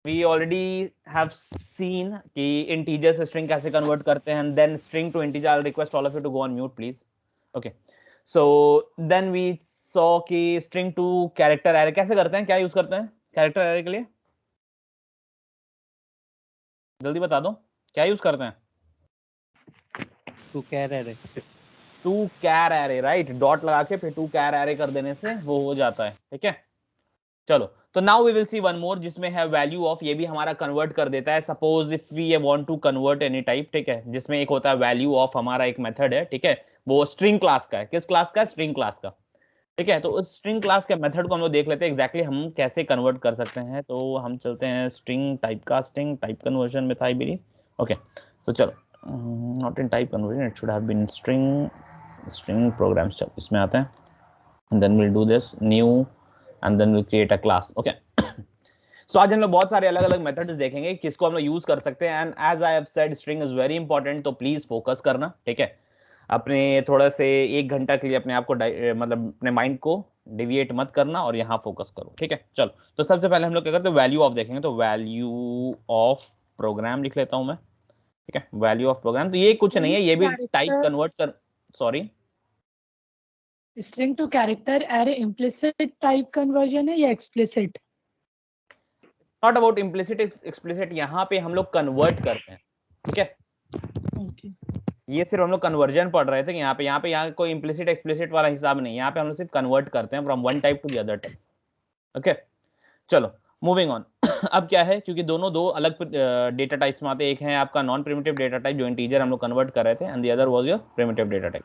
We already have seen कि integer से string कैसे कन्वर्ट करते हैं, then string to integer. I request all of you to go on mute please. Okay, so then we saw कि string to character array कैसे करते हैं, क्या यूज करते हैं कैरेक्टर एरे के लिए, जल्दी बता दो क्या यूज करते हैं। To char array, to char array, right, dot लगा के फिर टू कैर एरे कर देने से वो हो जाता है, ठीक है। चलो, तो now we will see one more जिसमें है वैल्यू ऑफ, ये भी हमारा कन्वर्ट कर देता है। Suppose if we want to convert any type, ठीक है, जिसमें एक होता है वैल्यू ऑफ, हमारा एक मेथड है, ठीक है, वो स्ट्रिंग क्लास का है। किस क्लास का है? स्ट्रिंग क्लास का, ठीक है। तो उस स्ट्रिंग क्लास के मेथड को हम लोग देख लेते हैं एग्जैक्टली हम कैसे कन्वर्ट कर सकते हैं। तो हम चलते हैं string type casting, type conversion में था आई बिलीव। ओके, तो चलो, not in type conversion, it should have been string programs. चलो इसमें आते हैं, and then we'll do this new and then we'll create a class. Okay. So आज हम लोग बहुत सारे अलग अलग मेथड्स देखेंगे किसको हम लोग यूज कर सकते हैं। And as I have said string is very important, तो प्लीज फोकस करना, ठीक है। अपने थोड़ा से 1 घंटा के लिए अपने आप को मतलब अपने माइंड को डिविएट मत करना और यहाँ फोकस करो, ठीक है। चलो, तो सबसे पहले हम लोग क्या करते हैं, वैल्यू ऑफ देखेंगे। तो वैल्यू ऑफ प्रोग्राम लिख लेता हूं मैं, ठीक है, वैल्यू ऑफ प्रोग्राम। तो ये कुछ नहीं है, ये भी टाइप कन्वर्ट कर, sorry, string to character array implicit type conversion है या explicit? Not about implicit explicit, यहाँ पे हम लोग कन्वर्ट करते हैं, ठीक है। ये सिर्फ हम लोग कन्वर्जन पढ़ रहे थे कि यहाँ कोई इम्प्लिसिट एक्सप्लिसिट वाला हिसाब नहीं, यहाँ पे हम लोग सिर्फ कन्वर्ट करते हैं from one type two the other type. Okay, चलो मूविंग ऑन। अब क्या है, क्योंकि दोनों दो अलग डेटा टाइप्स में आते हैं, एक है आपका नॉन प्रिमिटिव डेटा टाइप जो इंटीजर हम लोग कन्वर्ट कर रहे थे, and the other was your primitive data type.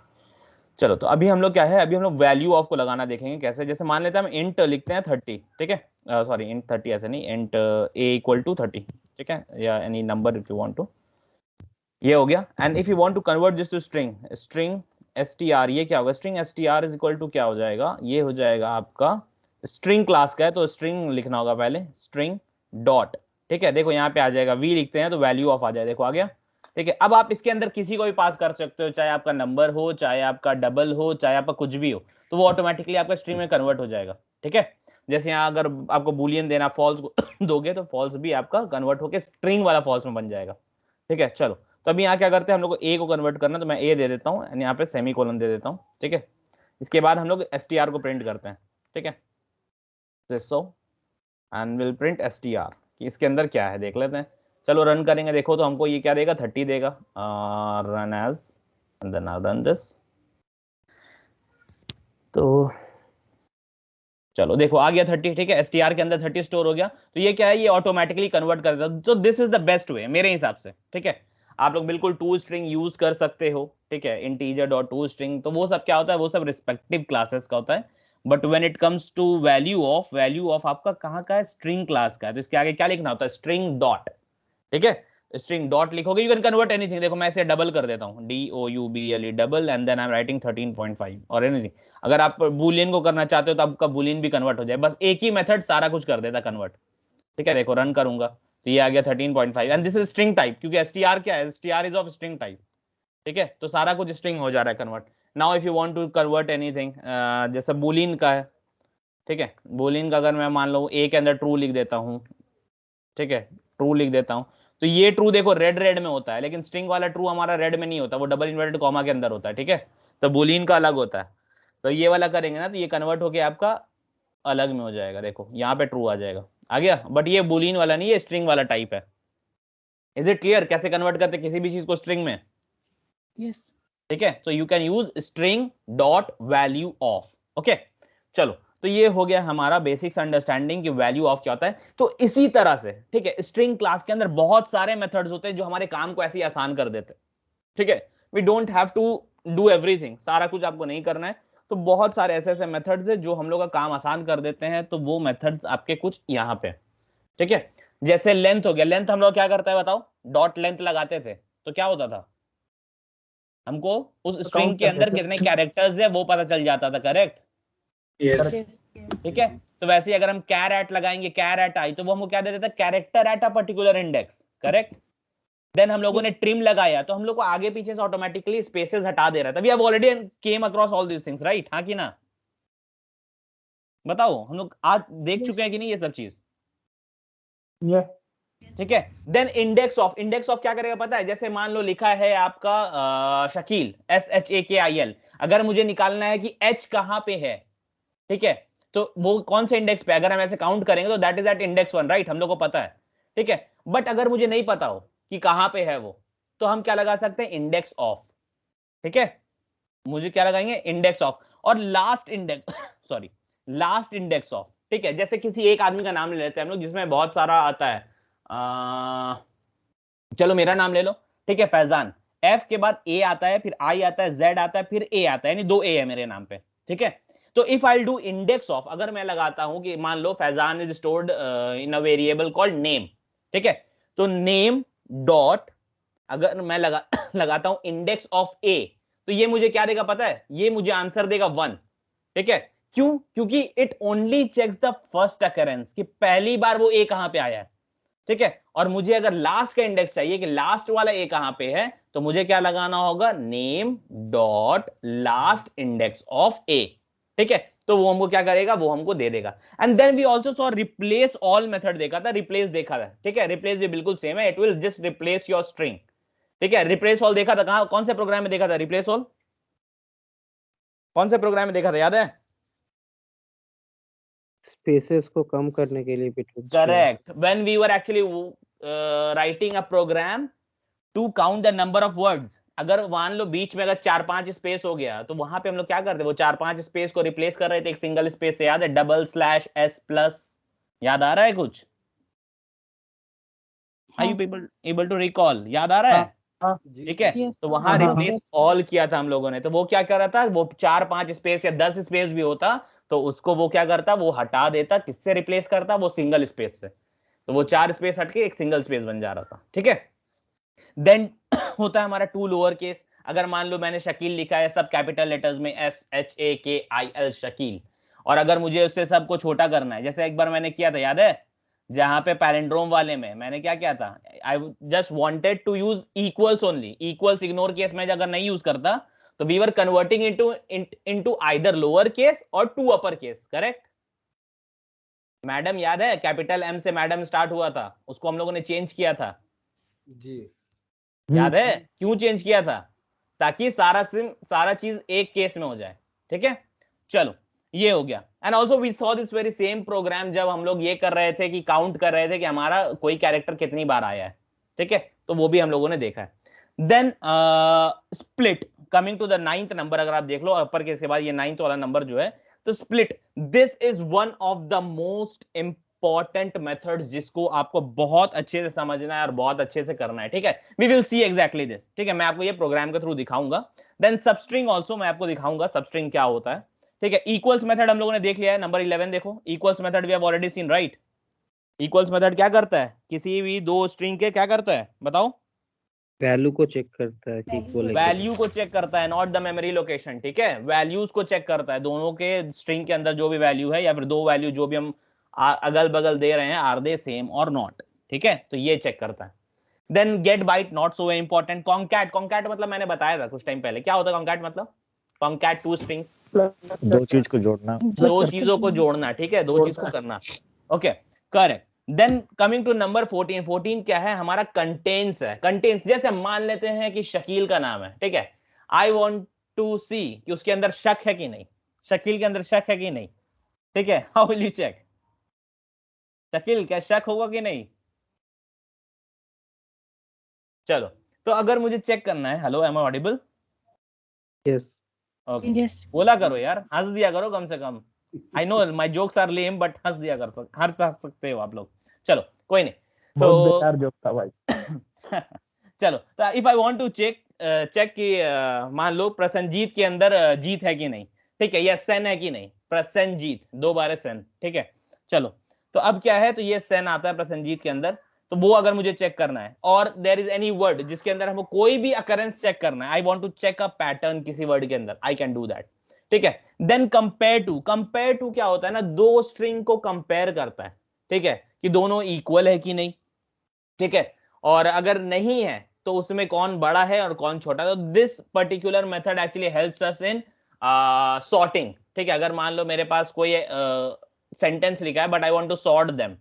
चलो, तो अभी हम लोग क्या है, अभी हम लोग वैल्यू ऑफ को लगाना देखेंगे कैसे। जैसे मान लेते हैं हम इंट लिखते हैं 30, ठीक है, सॉरी इंट 30 ऐसे नहीं, इंट ए इक्वल टू 30, ठीक है, या any number if you want to, ये हो गया। And if you want to convert this to string str, ये क्या होगा, string str is equal to क्या हो जाएगा, ये हो जाएगा आपका, स्ट्रिंग क्लास का है तो स्ट्रिंग लिखना होगा पहले, स्ट्रिंग डॉट, ठीक है। देखो यहाँ पे आ जाएगा, v लिखते हैं तो वैल्यू ऑफ आ जाए, देखो आ गया, ठीक है। अब आप इसके अंदर किसी को भी पास कर सकते हो, चाहे आपका नंबर हो, चाहे आपका डबल हो, चाहे आपका कुछ भी हो, तो वो ऑटोमेटिकली आपका स्ट्रिंग में कन्वर्ट हो जाएगा, ठीक है। जैसे यहाँ अगर आपको बुलियन देना, फॉल्स दोगे तो फॉल्स भी आपका कन्वर्ट होकर स्ट्रिंग वाला फॉल्स में बन जाएगा, ठीक है। चलो, तो अभी यहाँ क्या करते हैं, हम लोग को ए को कन्वर्ट करना, तो मैं ए दे देता हूँ, यहाँ पे सेमी कोलन दे देता हूँ, ठीक है। इसके बाद हम लोग str को प्रिंट करते हैं, ठीक है, so and will print str कि इसके अंदर क्या है देख लेते हैं। चलो रन करेंगे, देखो तो हमको ये क्या देगा, 30 देगा, run as, and then I run this. तो चलो देखो आ गया 30, ठीक है, str के अंदर 30 स्टोर हो गया। तो ये क्या है, ये ऑटोमेटिकली कन्वर्ट कर देता है। तो this is the best way मेरे हिसाब से, ठीक है। आप लोग बिल्कुल टू स्ट्रिंग यूज कर सकते हो, ठीक है, इंटीजर डॉट टू स्ट्रिंग, तो वो सब क्या होता है, वो सब रिस्पेक्टिव क्लासेस का होता है। But when it comes to value of आपका कहाँ का है, स्ट्रिंग क्लास का है। तो इसके आगे क्या लिखना होता है, स्ट्रिंग डॉट, ठीक है, स्ट्रिंग डॉट लिखोगे, यू कैन कन्वर्ट एनीथिंग। देखो मैं इसे डबल कर देता हूँ, DOUBLE double, and then I am writing 13.5 और एनीथिंग। अगर आप बुलियन को करना चाहते हो तो आपका बुलियन भी कन्वर्ट हो जाए, बस एक ही मेथड सारा कुछ कर देता कन्वर्ट, ठीक है। देखो रन करूंगा तो ये आ गया 13.5, and this is string type, क्योंकि str क्या है, str is of string type, ठीक है। तो सारा कुछ स्ट्रिंग हो जा रहा है convert. Now if you want to convert anything, जैसे बुलियन का है, ठीक है, बुलियन का अगर मैं मान लो ए के अंदर ट्रू लिख देता हूँ, ठीक है, ट्रू लिख देता हूं, तो ये ट्रू देखो रेड रेड में होता है, लेकिन स्ट्रिंग वाला ट्रू हमारा रेड में नहीं होता, वो डबल इन्वर्टेड कॉमा के अंदर होता है, ठीक है। तो बुलियन का अलग होता है, तो ये वाला करेंगे ना तो ये कन्वर्ट होके आपका अलग में हो जाएगा, देखो यहाँ पे ट्रू आ जाएगा, आ गया। बट ये बुलियन वाला नहीं, ये स्ट्रिंग वाला टाइप है। इज इट क्लियर कैसे कन्वर्ट करते किसी भी चीज को स्ट्रिंग में? यस, ठीक है, तो you can use string dot value of. Okay, चलो, तो ये हो गया हमारा बेसिक्स अंडरस्टैंडिंग कि वैल्यू ऑफ क्या होता है। तो इसी तरह से, ठीक है, स्ट्रिंग क्लास के अंदर बहुत सारे मेथड्स होते हैं जो हमारे काम को ऐसे ही आसान कर देते हैं, ठीक है। We don't have to do everything, सारा कुछ आपको नहीं करना है। तो बहुत सारे ऐसे ऐसे मेथड्स है जो हम लोग का काम आसान कर देते हैं, तो वो मेथड्स आपके कुछ यहाँ पे, ठीक है। जैसे लेंथ हो गया, लेंथ हम लोग क्या करता है बताओ, डॉट लेंथ लगाते थे तो क्या होता था, हमको उस स्ट्रिंग के अंदर कितने कैरेक्टर्स है वो पता चल जाता था, करेक्ट? ठीक है, तो वैसे ही अगर हम कैर एट लगाएंगे, कैर एट आई, तो वो हमको क्या दे देता है, character at a particular index, correct. Then हम लोगों ने ट्रिम लगाया तो हम लोग को आगे पीछे से ऑटोमेटिकली स्पेसेस हटा दे रहा था। We have already came across all these things, right? हाँ कि ना, बताओ, हम लोग आज देख चुके हैं कि नहीं ये सब चीज? ठीक है। Then index of, index of क्या करेगा पता है, जैसे मान लो लिखा है आपका शकील, SHAKIL, अगर मुझे निकालना है कि H कहां पे है, ठीक है, तो वो कौन से इंडेक्स पे, अगर हम ऐसे काउंट करेंगे तो that is at index 1, right, हम लोग को पता है, ठीक है। बट अगर मुझे नहीं पता हो कि कहां पे है वो, तो हम क्या लगा सकते हैं, इंडेक्स ऑफ, ठीक है, मुझे क्या लगाएंगे, इंडेक्स ऑफ। और last index sorry, last index of, ठीक है, जैसे किसी एक आदमी का नाम ले लेते हैं हम लोग जिसमें बहुत सारा आता है, चलो मेरा नाम ले लो, ठीक है, फैजान, एफ के बाद ए आता है, फिर आई आता है, जेड आता है, फिर ए आता है, यानी 2 ए है मेरे नाम पे, ठीक है। तो if I do index of, अगर मैं लगाता हूं कि मान लो Faizan is stored in a variable called name, ठीक है, तो नेम डॉट, अगर मैं लगाता हूं इंडेक्स ऑफ ए, तो ये मुझे क्या देगा पता है, ये मुझे आंसर देगा 1, ठीक है। क्यों, क्योंकि it only checks the first occurrence, कि पहली बार वो ए कहां पे आया है, ठीक है। और मुझे अगर लास्ट का इंडेक्स चाहिए कि लास्ट वाला ए कहां पे है, तो मुझे क्या लगाना होगा, name dot last index of a, ठीक है। तो वो हमको क्या करेगा, वो हमको दे देगा। And then we also saw replace all method देखा था, रिप्लेस देखा था, ठीक है, रिप्लेस भी बिल्कुल सेम है, it will just replace your string, ठीक है। रिप्लेस ऑल देखा था कहां, कौन से प्रोग्राम में देखा था रिप्लेस ऑल, कौन से प्रोग्राम में देखा था, याद है? स्पेसेस को कम करने के लिए between string। Correct, when we were actually writing a program to count the number of words, अगर मान लो बीच में अगर 4-5 स्पेस हो गया, तो वहां पे हम लोग क्या करते, वो 4-5 स्पेस को रिप्लेस कर रहे थे एक सिंगल स्पेस से, याद है, डबल स्लैश एस प्लस, याद आ रहा है कुछ? Are you able to recall, याद आ रहा है? ठीक है, Yes. तो वहां रिप्लेस ऑल किया था हम लोगों ने, तो वो क्या कर रहा था, वो 4-5 स्पेस या 10 स्पेस भी होता, तो उसको वो क्या करता, वो हटा देता, किससे रिप्लेस करता, वो सिंगल स्पेस से, तो वो 4 स्पेस हटके एक सिंगल स्पेस बन जा रहा था, ठीक है। देन होता है हमारा टू लोअर केस, अगर मान लो मैंने शकील लिखा है सब कैपिटल लेटर्स में, SHAKIL शकील, और अगर मुझे उससे सबको छोटा करना है, जैसे एक बार मैंने किया था, याद है, जहां पे पैलिंड्रोम वाले में मैंने क्या किया था, I just wanted to use equals only, equals ignore case में अगर नहीं यूज करता, तो we were converting into either lower case और to upper case, correct. Madam याद है, कैपिटल एम से मैडम स्टार्ट हुआ था, उसको हम लोगों ने चेंज किया था, जी याद है, क्यों चेंज किया था, ताकि सारा चीज एक केस में हो जाए, ठीक है। चलो ये हो गया। And also we saw this very same program जब हम लोग ये कर रहे थे कि काउंट कर रहे थे कि हमारा कोई कैरेक्टर कितनी बार आया है, ठीक है, तो वो भी हम लोगों ने देखा है। Then split, coming to the 9th number, अगर आप देख लो अपर केस के बाद ये 9th वाला नंबर जो है, तो split, this is one of the most important methods जिसको आपको बहुत अच्छे से समझना है और बहुत अच्छे से करना है, ठीक है। We will see exactly this, ठीक है, मैं आपको ये प्रोग्राम के थ्रू दिखाऊंगा। देन सबस्ट्रिंग ऑल्सो मैं आपको दिखाऊंगा सबस्ट्रिंग क्या होता है, ठीक है। इक्वल्स मेथड हम लोगों ने देख लिया है, नंबर 11 देखो, equals method we have already seen, right. Equals method क्या करता है, किसी भी दो स्ट्रिंग के क्या करता है बताओ, वैल्यू को चेक करता है कि इक्वल है कि वैल्यू को चेक करता है, नॉट द मेमोरी लोकेशन, ठीक है, वैल्यूज को चेक करता है, दोनों के स्ट्रिंग के अंदर जो भी वैल्यू है या फिर दो वैल्यू जो भी हम अगल बगल दे रहे हैं, आर दे सेम और नॉट, ठीक है, तो ये चेक करता है। Then get byte, not so important. Concat, concat मतलब मैंने बताया था कुछ टाइम पहले, क्या होता है कॉन्कैट मतलब, कॉन्कैट टू स्ट्रिंग्स, दो चीज को जोड़ना, दो चीजों को जोड़ना, ठीक है, दो चीज को करना, okay, correct. Then coming to number 14, 14 क्या है हमारा, कंटेन्स है। कंटेन्स जैसे मान लेते हैं कि शकील का नाम है, ठीक है, आई वॉन्ट टू सी कि उसके अंदर शक है कि नहीं, शकील के अंदर शक है कि नहीं, ठीक है, how will you check, Shakeel क्या शक होगा कि नहीं, चलो, तो अगर मुझे चेक करना है, hello am I audible, yes okay, Yes. बोला करो यार, हंस दिया करो कम से कम, I know my jokes are lame but हंस दिया कर हंस सकते हो आप लोग, चलो कोई नहीं, बहुत तो बेकार जोक था भाई। चलो, तो if I want to check कि मान लो प्रसन्नजीत के अंदर जीत है कि नहीं, ठीक है, या सेन है कि नहीं, प्रसन्नजीत 2 बार है सेन, ठीक है, चलो, तो अब क्या है, तो ये सेन आता है प्रसन्नजीत के अंदर, तो वो अगर मुझे चेक करना है, और देयर इज एनी वर्ड जिसके अंदर हमको कोई भी अकरेंस चेक करना है, I want to check a pattern किसी वर्ड के अंदर, आई कैन डू दैट, ठीक है। Then compare to, compare to क्या होता है ना, दो स्ट्रिंग को कंपेयर करता है, ठीक है, कि दोनों इक्वल है कि नहीं, ठीक है, और अगर नहीं है तो उसमें कौन बड़ा है और कौन छोटा, तो this particular method actually helps us in sorting, ठीक है। अगर मान लो मेरे पास कोई सेंटेंस लिखा है but I want to sort them,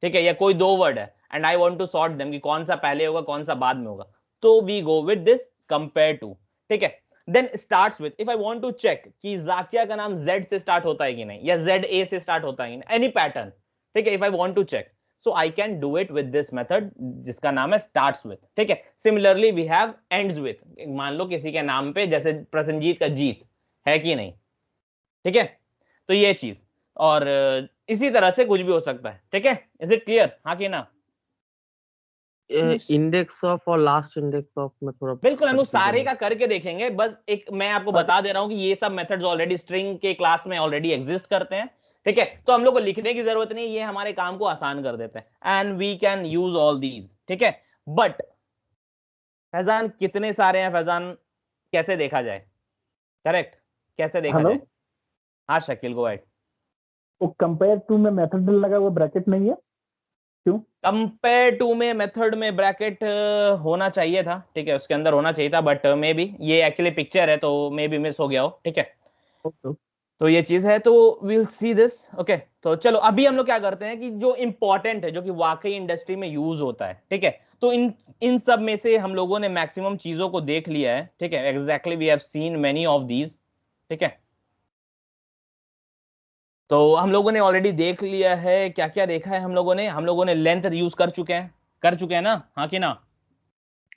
ठीक है, या कोई दो वर्ड है and I want to sort them कि कौन सा पहले होगा कौन सा बाद में होगा, तो we go with this compare to, ठीक है। Then starts with, if I want to check कि जाकिया का नाम Z से स्टार्ट होता है कि नहीं, या ZA से स्टार्ट होता है कि नहीं, एनी पैटर्न, ठीक है, if I want to check, so I can do it with this method जिसका नाम है starts with, ठीक है। Similarly we have ends with, मान लो किसी के नाम पे जैसे प्रसन्नजीत का जीत है कि नहीं, ठीक है, तो ये चीज, और इसी तरह से कुछ भी हो सकता है, ठीक है। इज इट क्लियर, हाँ कि ना? इंडेक्स ऑफ और लास्ट इंडेक्स ऑफ में थोड़ा बिल्कुल, हम लोग सारे का करके देखेंगे, बस एक मैं आपको बता दे रहा हूं कि ये सब मेथड्स ऑलरेडी स्ट्रिंग के क्लास में ऑलरेडी एग्जिस्ट करते हैं, ठीक है, तो हम लोग को लिखने की जरूरत नहीं, ये हमारे काम को आसान कर देते हैं, and we can use all these, ठीक है। बट फैजान कितने सारे हैं फैजान, कैसे देखा जाए, करेक्ट, कैसे देखा जाए? हाँ शकील, गो अहेड। तो कंपेयर टू में मेथड लगा हुआ ब्रैकेट नहीं है, क्यों? कंपेयर टू में मेथड में ब्रैकेट होना चाहिए था, ठीक है, उसके अंदर होना चाहिए था, बट मे बी ये एक्चुअली पिक्चर है तो मे बी मिस हो गया हो, ठीक है। तो ये चीज है, तो विल सी दिस, ओके। तो चलो अभी हम लोग क्या करते हैं कि जो इंपॉर्टेंट है, जो कि वाकई इंडस्ट्री में यूज होता है, ठीक है, तो इन सब में से हम लोगों ने मैक्सिमम चीजों को देख लिया है, ठीक है, exactly we have seen many of these, ठीक है। तो हम लोगों ने ऑलरेडी देख लिया है, क्या क्या देखा है हम लोगों ने लेंथ यूज कर चुके हैं ना, हाँ कि ना?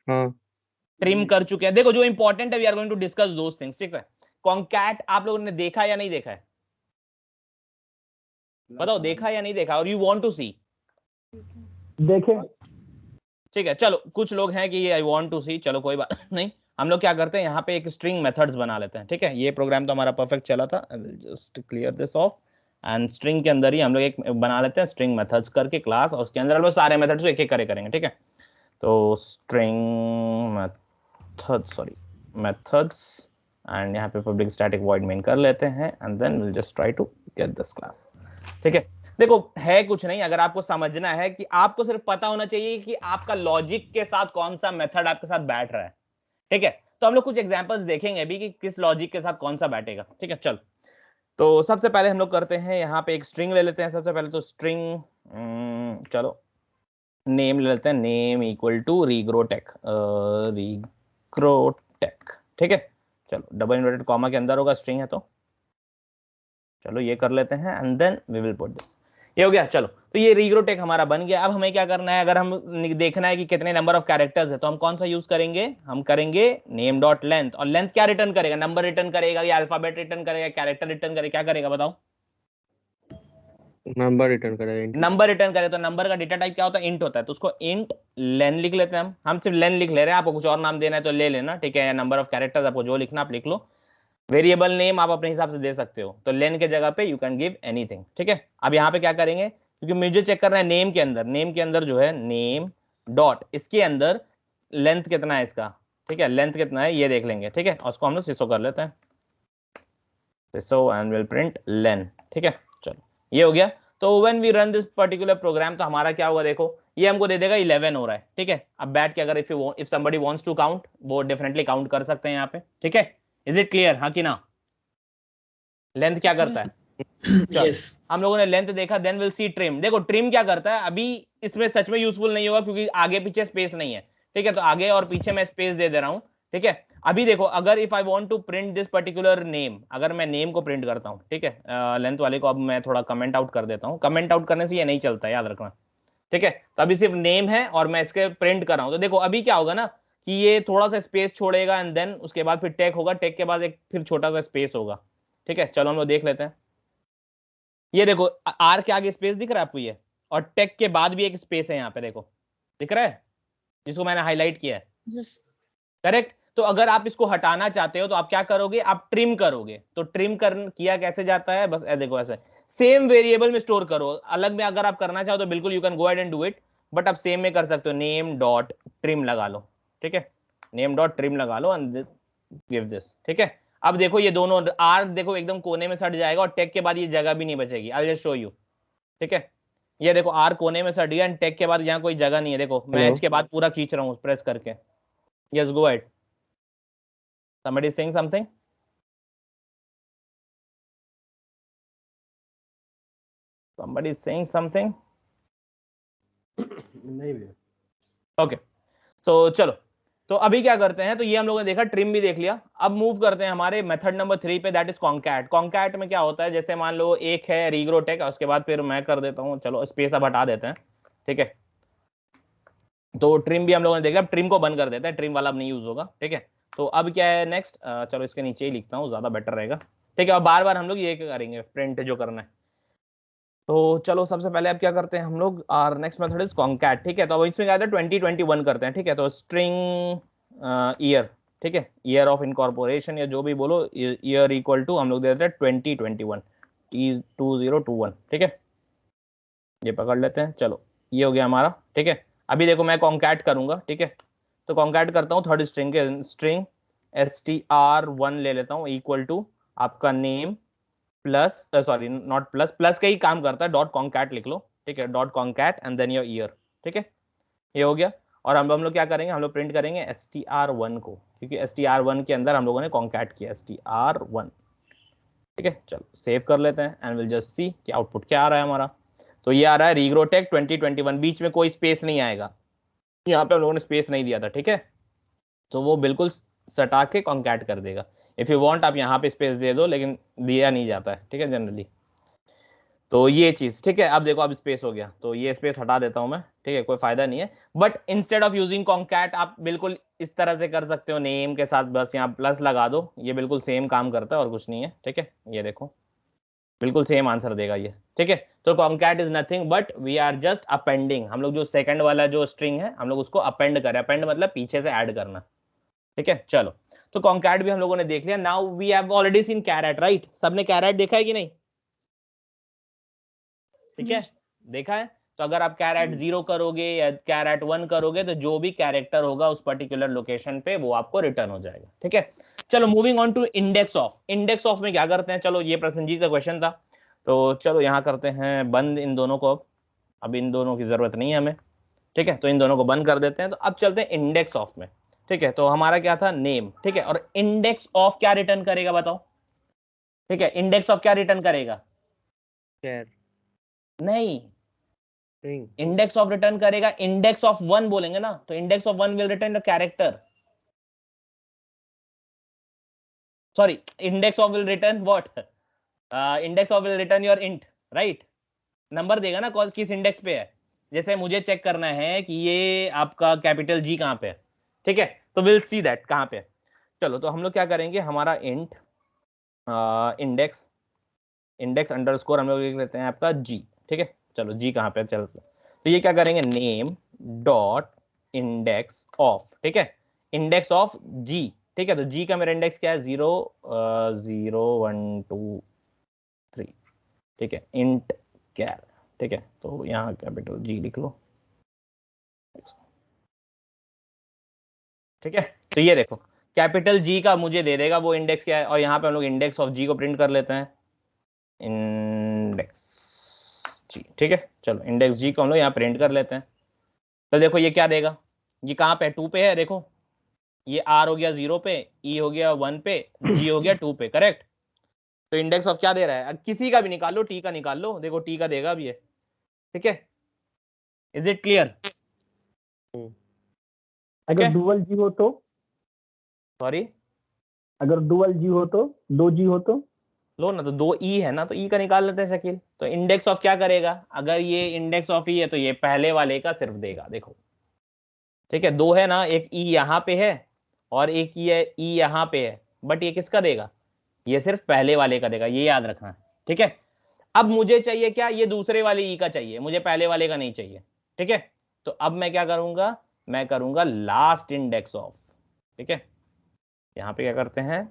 हाँ ट्रिम कर चुके हैं, देखो जो इंपॉर्टेंट है we are going to discuss those things, ठीक है। कॉन्कैट आप लोगों ने देखा या नहीं देखा है, बताओ, देखा या नहीं देखा, और यू वांट टू सी? देखे, ठीक है, चलो कुछ लोग हैं कि ये आई वांट टू सी, चलो कोई बात नहीं, हम लोग क्या करते हैं यहाँ पे एक स्ट्रिंग मेथड्स बना लेते हैं, ठीक है। ये प्रोग्राम तो हमारा परफेक्ट चला था, आई will just clear this of, and string के अंदर ही हम लोग एक बना लेते हैं स्ट्रिंग मेथड्स करके क्लास, और उसके अंदर हम लोग सारे मेथड्स एक एक करेंगे, ठीक है। तो string methods, sorry methods, and यहाँ पे पब्लिक स्टैटिक वॉइड मेन कर लेते हैं, and then will just try to get this class, ठीक है। देखो है कुछ नहीं, अगर आपको समझना है कि आपको सिर्फ पता होना चाहिए कि आपका लॉजिक के साथ कौन सा मेथड आपके साथ बैठ रहा है, ठीक है। तो हम लोग कुछ एग्जांपल्स देखेंगे अभी कि किस लॉजिक के साथ कौन सा बैठेगा, ठीक है। चल, तो सबसे पहले हम लोग करते हैं यहाँ पे एक स्ट्रिंग ले लेते हैं, सबसे पहले तो स्ट्रिंग, चलो नेम ले लेते हैं, नेम इक्वल टू रीग्रोटेक, रीग्रोटेक, ठीक है। चलो डबल इन्वर्टेड कॉमा के अंदर होगा, स्ट्रिंग है तो चलो ये कर लेते हैं, and then we will put this, ये हो गया। चलो तो ये रीग्रोटेक हमारा बन गया। अब हमें क्या करना है, अगर हम देखना है कि कितने नंबर ऑफ कैरेक्टर्स है, तो हम कौन सा यूज करेंगे, हम करेंगे नेम डॉट लेंथ, और लेंथ क्या रिटर्न करेगा, नंबर रिटर्न करेगा या अल्फाबेट रिटर्न करेगा, कैरेक्टर रिटर्न करेगा, क्या करेगा बताओ? नंबर रिटर्न करेगा, नंबर रिटर्न करे, तो नंबर का डेटा टाइप क्या होता है, इंट होता है, तो उसको इंट लेन लिख लेते हैं हम सिर्फ लेन लिख ले रहे हैं, आपको कुछ और नाम देना है तो ले लेना, ठीक है, या नंबर ऑफ कैरेक्टर्स आपको जो लिखना आप लिख लो, वेरिएबल नेम आप अपने हिसाब से दे सकते हो, तो लेन के जगह पे यू कैन गिव एनीथिंग, ठीक है। अब यहाँ पे क्या करेंगे, क्योंकि मुझे चेक करना है नेम के अंदर जो है नेम डॉट, इसके अंदर लेंथ कितना है इसका, ठीक है, लेंथ कितना है ये देख लेंगे, ठीक है, और उसको हम लोग सिसो कर लेते हैं, sysout and will print len, ठीक है। चलो ये हो गया। तो when we run this particular program, तो हमारा क्या होगा, देखो ये हमको दे देगा 11 हो रहा है, ठीक है। अब बैठ के अगर if somebody wants to count, वो डेफिनेटली काउंट कर सकते हैं यहाँ पे, ठीक है। इज इट क्लियर, हाँ कि ना? लेंथ क्या करता है? yes. हम लोगों ने लेंथ देखा, देन विल सी ट्रिम। देखो ट्रिम क्या करता है, अभी इसमें सच में यूजफुल नहीं होगा क्योंकि आगे पीछे स्पेस नहीं है, ठीक है, तो आगे और पीछे मैं स्पेस दे दे रहा हूं, ठीक है। अभी देखो अगर if I want to print this particular name, अगर मैं नेम को प्रिंट करता हूं, ठीक है, लेंथ वाले को अब मैं थोड़ा कमेंट आउट कर देता हूं, कमेंट आउट करने से ये नहीं चलता, याद रखना, ठीक है। तो अभी सिर्फ नेम है और मैं इसके प्रिंट कर रहा हूं, तो देखो अभी क्या होगा ना कि ये थोड़ा सा स्पेस छोड़ेगा, एंड देन उसके बाद फिर टेक होगा, टेक के बाद एक फिर छोटा सा स्पेस होगा, ठीक है। चलो हम लोग देख लेते हैं, ये देखो आर के आगे स्पेस दिख रहा है आपको ये, और टेक के बाद भी एक स्पेस है यहाँ पे, देखो दिख रहा है, जिसको मैंने हाईलाइट किया है, करेक्ट। तो अगर आप इसको हटाना चाहते हो तो आप क्या करोगे, आप ट्रिम करोगे, तो ट्रिम किया कैसे जाता है, बस देखो ऐसे सेम वेरिएबल में स्टोर करो, अलग में अगर आप करना चाहो तो बिल्कुल you can go ahead and do it, but आप सेम में कर सकते हो, नेम डॉट ट्रिम लगा लो, ठीक है, नेम डॉट ट्रिम लगा लो एंड गिव दिस, ठीक है। अब देखो ये दोनों आर देखो एकदम कोने में सट जाएगा, और टेक के बाद ये जगह भी नहीं बचेगी, आई विल जस्ट शो यू, ठीक है। ये देखो आर कोने में सट गया, एंड टेक के बाद यहाँ कोई जगह नहीं है, देखो मैं एच के बाद पूरा खींच रहा हूँ प्रेस करके, yes go ahead, somebody is saying something, somebody is saying something, नहीं भी। ओके, तो चलो, तो अभी क्या करते हैं, तो ये हम लोगों ने देखा, ट्रिम भी देख लिया। अब मूव करते हैं हमारे मेथड नंबर 3 पे, दैट इज कॉन्कैट। कॉन्कैट में क्या होता है, जैसे मान लो एक है रीग्रोटेक, उसके बाद फिर मैं कर देता हूँ, चलो स्पेस अब हटा देते हैं, ठीक है। तो ट्रिम भी हम लोगों ने देखा, अब ट्रिम को बंद कर देते हैं, ट्रिम वाला अब नहीं यूज होगा, ठीक है। तो अब क्या है नेक्स्ट, चलो इसके नीचे ही लिखता हूँ, ज्यादा बेटर रहेगा, ठीक है। और बार बार हम लोग ये करेंगे, प्रिंट जो करना है। तो चलो सबसे पहले अब क्या करते हैं हम लोग, our next method is concat, ठीक है। तो अब इसमें क्या है, 2021 करते हैं, ठीक है। तो स्ट्रिंग ईयर, ठीक है, ईयर ऑफ इनकॉर्पोरेशन या जो भी बोलो, ईयर इक्वल टू हम लोग दे देते हैं 2021 T2021, ठीक है। ये पकड़ लेते हैं, चलो ये हो गया हमारा, ठीक है। अभी देखो मैं कॉन्कैट करूंगा, ठीक है। तो कॉन्कैट करता हूँ थर्ड स्ट्रिंग के, स्ट्रिंग str1 ले लेता हूँ इक्वल टू आपका name plus, sorry not plus, plus का ही काम करता है, डॉट कॉन्कैट लिख लो, ठीक है, dot concat and then your year, ठीक है। ये हो गया। और हम लोग क्या करेंगे, हम लोग प्रिंट करेंगे str1 को, क्योंकि str1 के अंदर हम लोगों ने कॉन्कैट किया str1, ठीक है। चलो सेव कर लेते हैं एंड विल जस्ट सी कि आउटपुट क्या आ रहा है हमारा। तो ये आ रहा है रीग्रोटेक 2021, बीच में कोई स्पेस नहीं आएगा, यहाँ पे हम लोगों ने स्पेस नहीं दिया था, ठीक है। तो वो बिल्कुल सटा के कॉन्कैट कर देगा। इफ यू वांट आप यहाँ पे स्पेस दे दो, लेकिन दिया नहीं जाता है, ठीक है, जनरली। तो ये चीज, ठीक है। अब देखो अब स्पेस हो गया, तो ये स्पेस हटा देता हूं मैं, ठीक है, कोई फायदा नहीं है। But instead of using concat आप बिल्कुल इस तरह से कर सकते हो, नेम के साथ बस यहाँ प्लस लगा दो, ये बिल्कुल सेम काम करता है और कुछ नहीं है, ठीक है। ये देखो बिल्कुल सेम आंसर देगा ये, ठीक है। तो concat is nothing but we are just appending, हम लोग जो सेकंड वाला जो स्ट्रिंग है हम लोग उसको अपेंड करें, अपेंड मतलब पीछे से ऐड करना, ठीक है। चलो, तो कॉन्कैट भी हम लोगों ने देख लिया। Now we have already seen charAt, right? सबने कैरेट देखा है कि नहीं? ठीक है, देखा है। तो अगर आप कैरेट 0 करोगे या कैरेट 1 करोगे, तो जो भी कैरेक्टर होगा उस पर्टिकुलर लोकेशन पे वो आपको रिटर्न हो जाएगा, ठीक है। चलो moving on to index of. Index of में क्या करते हैं, चलो ये प्रसन्नजीत का क्वेश्चन था, तो चलो यहाँ करते हैं बंद इन दोनों को। अब इन दोनों की जरूरत नहीं है हमें, ठीक है, तो इन दोनों को बंद कर देते हैं। तो अब चलते हैं इंडेक्स ऑफ में, ठीक है। तो हमारा क्या था, नेम, ठीक है। और इंडेक्स ऑफ क्या रिटर्न करेगा बताओ? ठीक है, इंडेक्स ऑफ क्या रिटर्न करेगा? Char. नहीं, String. इंडेक्स ऑफ रिटर्न करेगा, इंडेक्स ऑफ 1 बोलेंगे ना, तो index of 1 will return the character, sorry index of will return what, index of will return your int, right? Number देगा ना कौन किस इंडेक्स पे है। जैसे मुझे चेक करना है कि ये आपका कैपिटल जी कहाँ पे है, ठीक है, तो विल सी दैट कहाँ पे है। चलो, तो हम लोग क्या करेंगे, हमारा इंट इंडेक्स, इंडेक्स अंडरस्कोर हम लोग लिख लेते हैं आपका जी, ठीक है। चलो जी कहाँ पे, चलो तो ये क्या करेंगे, नेम डॉट इंडेक्स ऑफ, ठीक है, इंडेक्स ऑफ जी, ठीक है। तो जी का मेरा इंडेक्स क्या है, 0 0 1 2 3, ठीक है, इंट कैर, ठीक है। तो यहाँ कैपिटल जी लिख लो, ठीक है। तो ये देखो कैपिटल जी का मुझे दे देगा वो इंडेक्स क्या है, और यहाँ पे हम लोग इंडेक्स ऑफ जी को प्रिंट कर लेते हैं, इंडेक्स जी, ठीक है। चलो इंडेक्स जी को हम लोग यहाँ प्रिंट कर लेते हैं। तो देखो ये क्या देगा, ये कहाँ पे, 2 पे है, देखो ये आर हो गया 0 पे, ई हो गया 1 पे, जी हो गया 2 पे, करेक्ट। तो इंडेक्स ऑफ क्या दे रहा है, किसी का भी निकाल लो, टी का निकाल लो, देखो टी का देगा भी है, ठीक है। Is it clear? अगर डुअल जी हो तो, सॉरी, अगर डुअल जी हो तो, 2 जी हो तो, लो ना, तो 2 ई है ना, तो ई का निकाल लेते हैं शकील। तो इंडेक्स ऑफ क्या करेगा, अगर ये इंडेक्स ऑफ ई है तो ये पहले वाले का सिर्फ देगा, देखो, ठीक है। 2 है ना, एक ई यहाँ पे है और एक ये ई यहाँ पे है, बट ये किसका देगा, ये सिर्फ पहले वाले का देगा, ये याद रखना है, ठीक है। अब मुझे चाहिए क्या, ये दूसरे वाले ई का चाहिए, मुझे पहले वाले का नहीं चाहिए, ठीक है। तो अब मैं क्या करूंगा, मैं करूंगा लास्ट इंडेक्स ऑफ, ठीक है। यहाँ पे क्या करते हैं,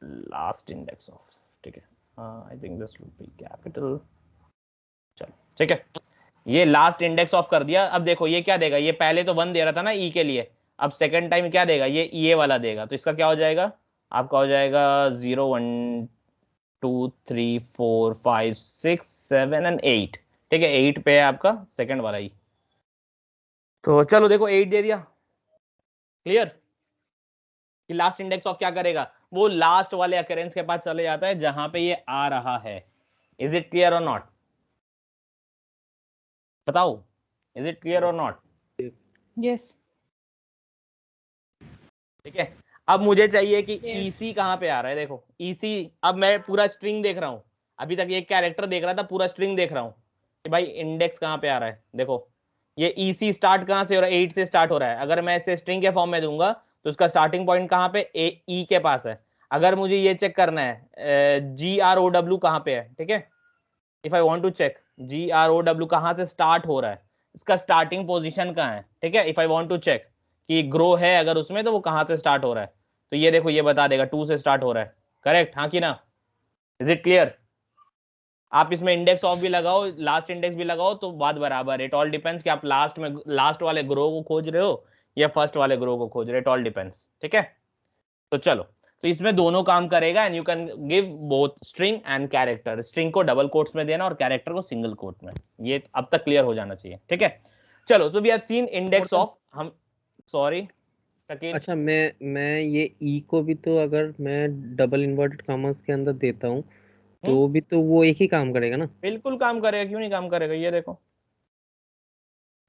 लास्ट इंडेक्स ऑफ, ठीक है। आई think this would be capital, चलो ठीक है, ये लास्ट इंडेक्स ऑफ कर दिया। अब देखो ये क्या देगा, ये पहले तो 1 दे रहा था ना ई के लिए, अब सेकंड टाइम क्या देगा, ये वाला देगा। तो इसका क्या हो जाएगा, आपका हो जाएगा 0 1 2 3 4 5 6 7 एंड 8, ठीक है। 8 पे है आपका सेकंड वाला ही। तो चलो देखो 8 दे दिया, क्लियर कि लास्ट इंडेक्स ऑफ क्या करेगा, वो लास्ट वाले अकरेंस के पास चले जाता है जहां पे ये आ रहा है। इज इट क्लियर और नॉट, बताओ? इज इट क्लियर और नॉट? यस। ठीक है, अब मुझे चाहिए कि Yes. EC कहाँ पे आ रहा है। देखो EC, अब मैं पूरा स्ट्रिंग देख रहा हूँ, अभी तक ये कैरेक्टर देख रहा था, पूरा स्ट्रिंग देख रहा हूँ कि भाई इंडेक्स कहाँ पे आ रहा है। देखो ये EC स्टार्ट कहाँ से हो रहा है, 8 से स्टार्ट हो रहा है। अगर मैं इसे स्ट्रिंग के फॉर्म में दूंगा तो उसका स्टार्टिंग पॉइंट कहाँ पे, E के पास है। अगर मुझे ये चेक करना है GROW कहाँ पे है, ठीक है, if I want to check GROW कहाँ से स्टार्ट हो रहा है, इसका स्टार्टिंग पोजीशन कहाँ है, ठीक है, if I want to check कि ग्रो है अगर उसमें तो वो कहाँ से स्टार्ट हो रहा है, तो ये देखो ये बता देगा 2 से स्टार्ट हो रहा है। करेक्ट, हाँ कि ना? Is it clear? आप इसमें इंडेक्स ऑफ भी लगाओ, लास्ट इंडेक्स भी लगाओ तो बात बराबर है। इट ऑल डिपेंड्स कि आप लास्ट में लास्ट वाले ग्रो को खोज रहे हो या फर्स्ट वाले ग्रो को खोज रहे हो, इट ऑल डिपेंड्स। ठीक है, तो चलो, तो इसमें दोनों काम करेगा and you can give both string and character. String को डबल कोट्स में देना और कैरेक्टर को सिंगल कोट में। ये अब तक क्लियर हो जाना चाहिए। ठीक है, चलो, तो we have seen index of, हम सॉरी शकील, अच्छा, मैं ये ई को भी तो अगर मैं डबल इन्वर्टेड कॉमर्स के अंदर देता हूँ तो भी तो वो एक ही काम करेगा ना? बिल्कुल काम करेगा, क्यों नहीं काम करेगा, ये देखो।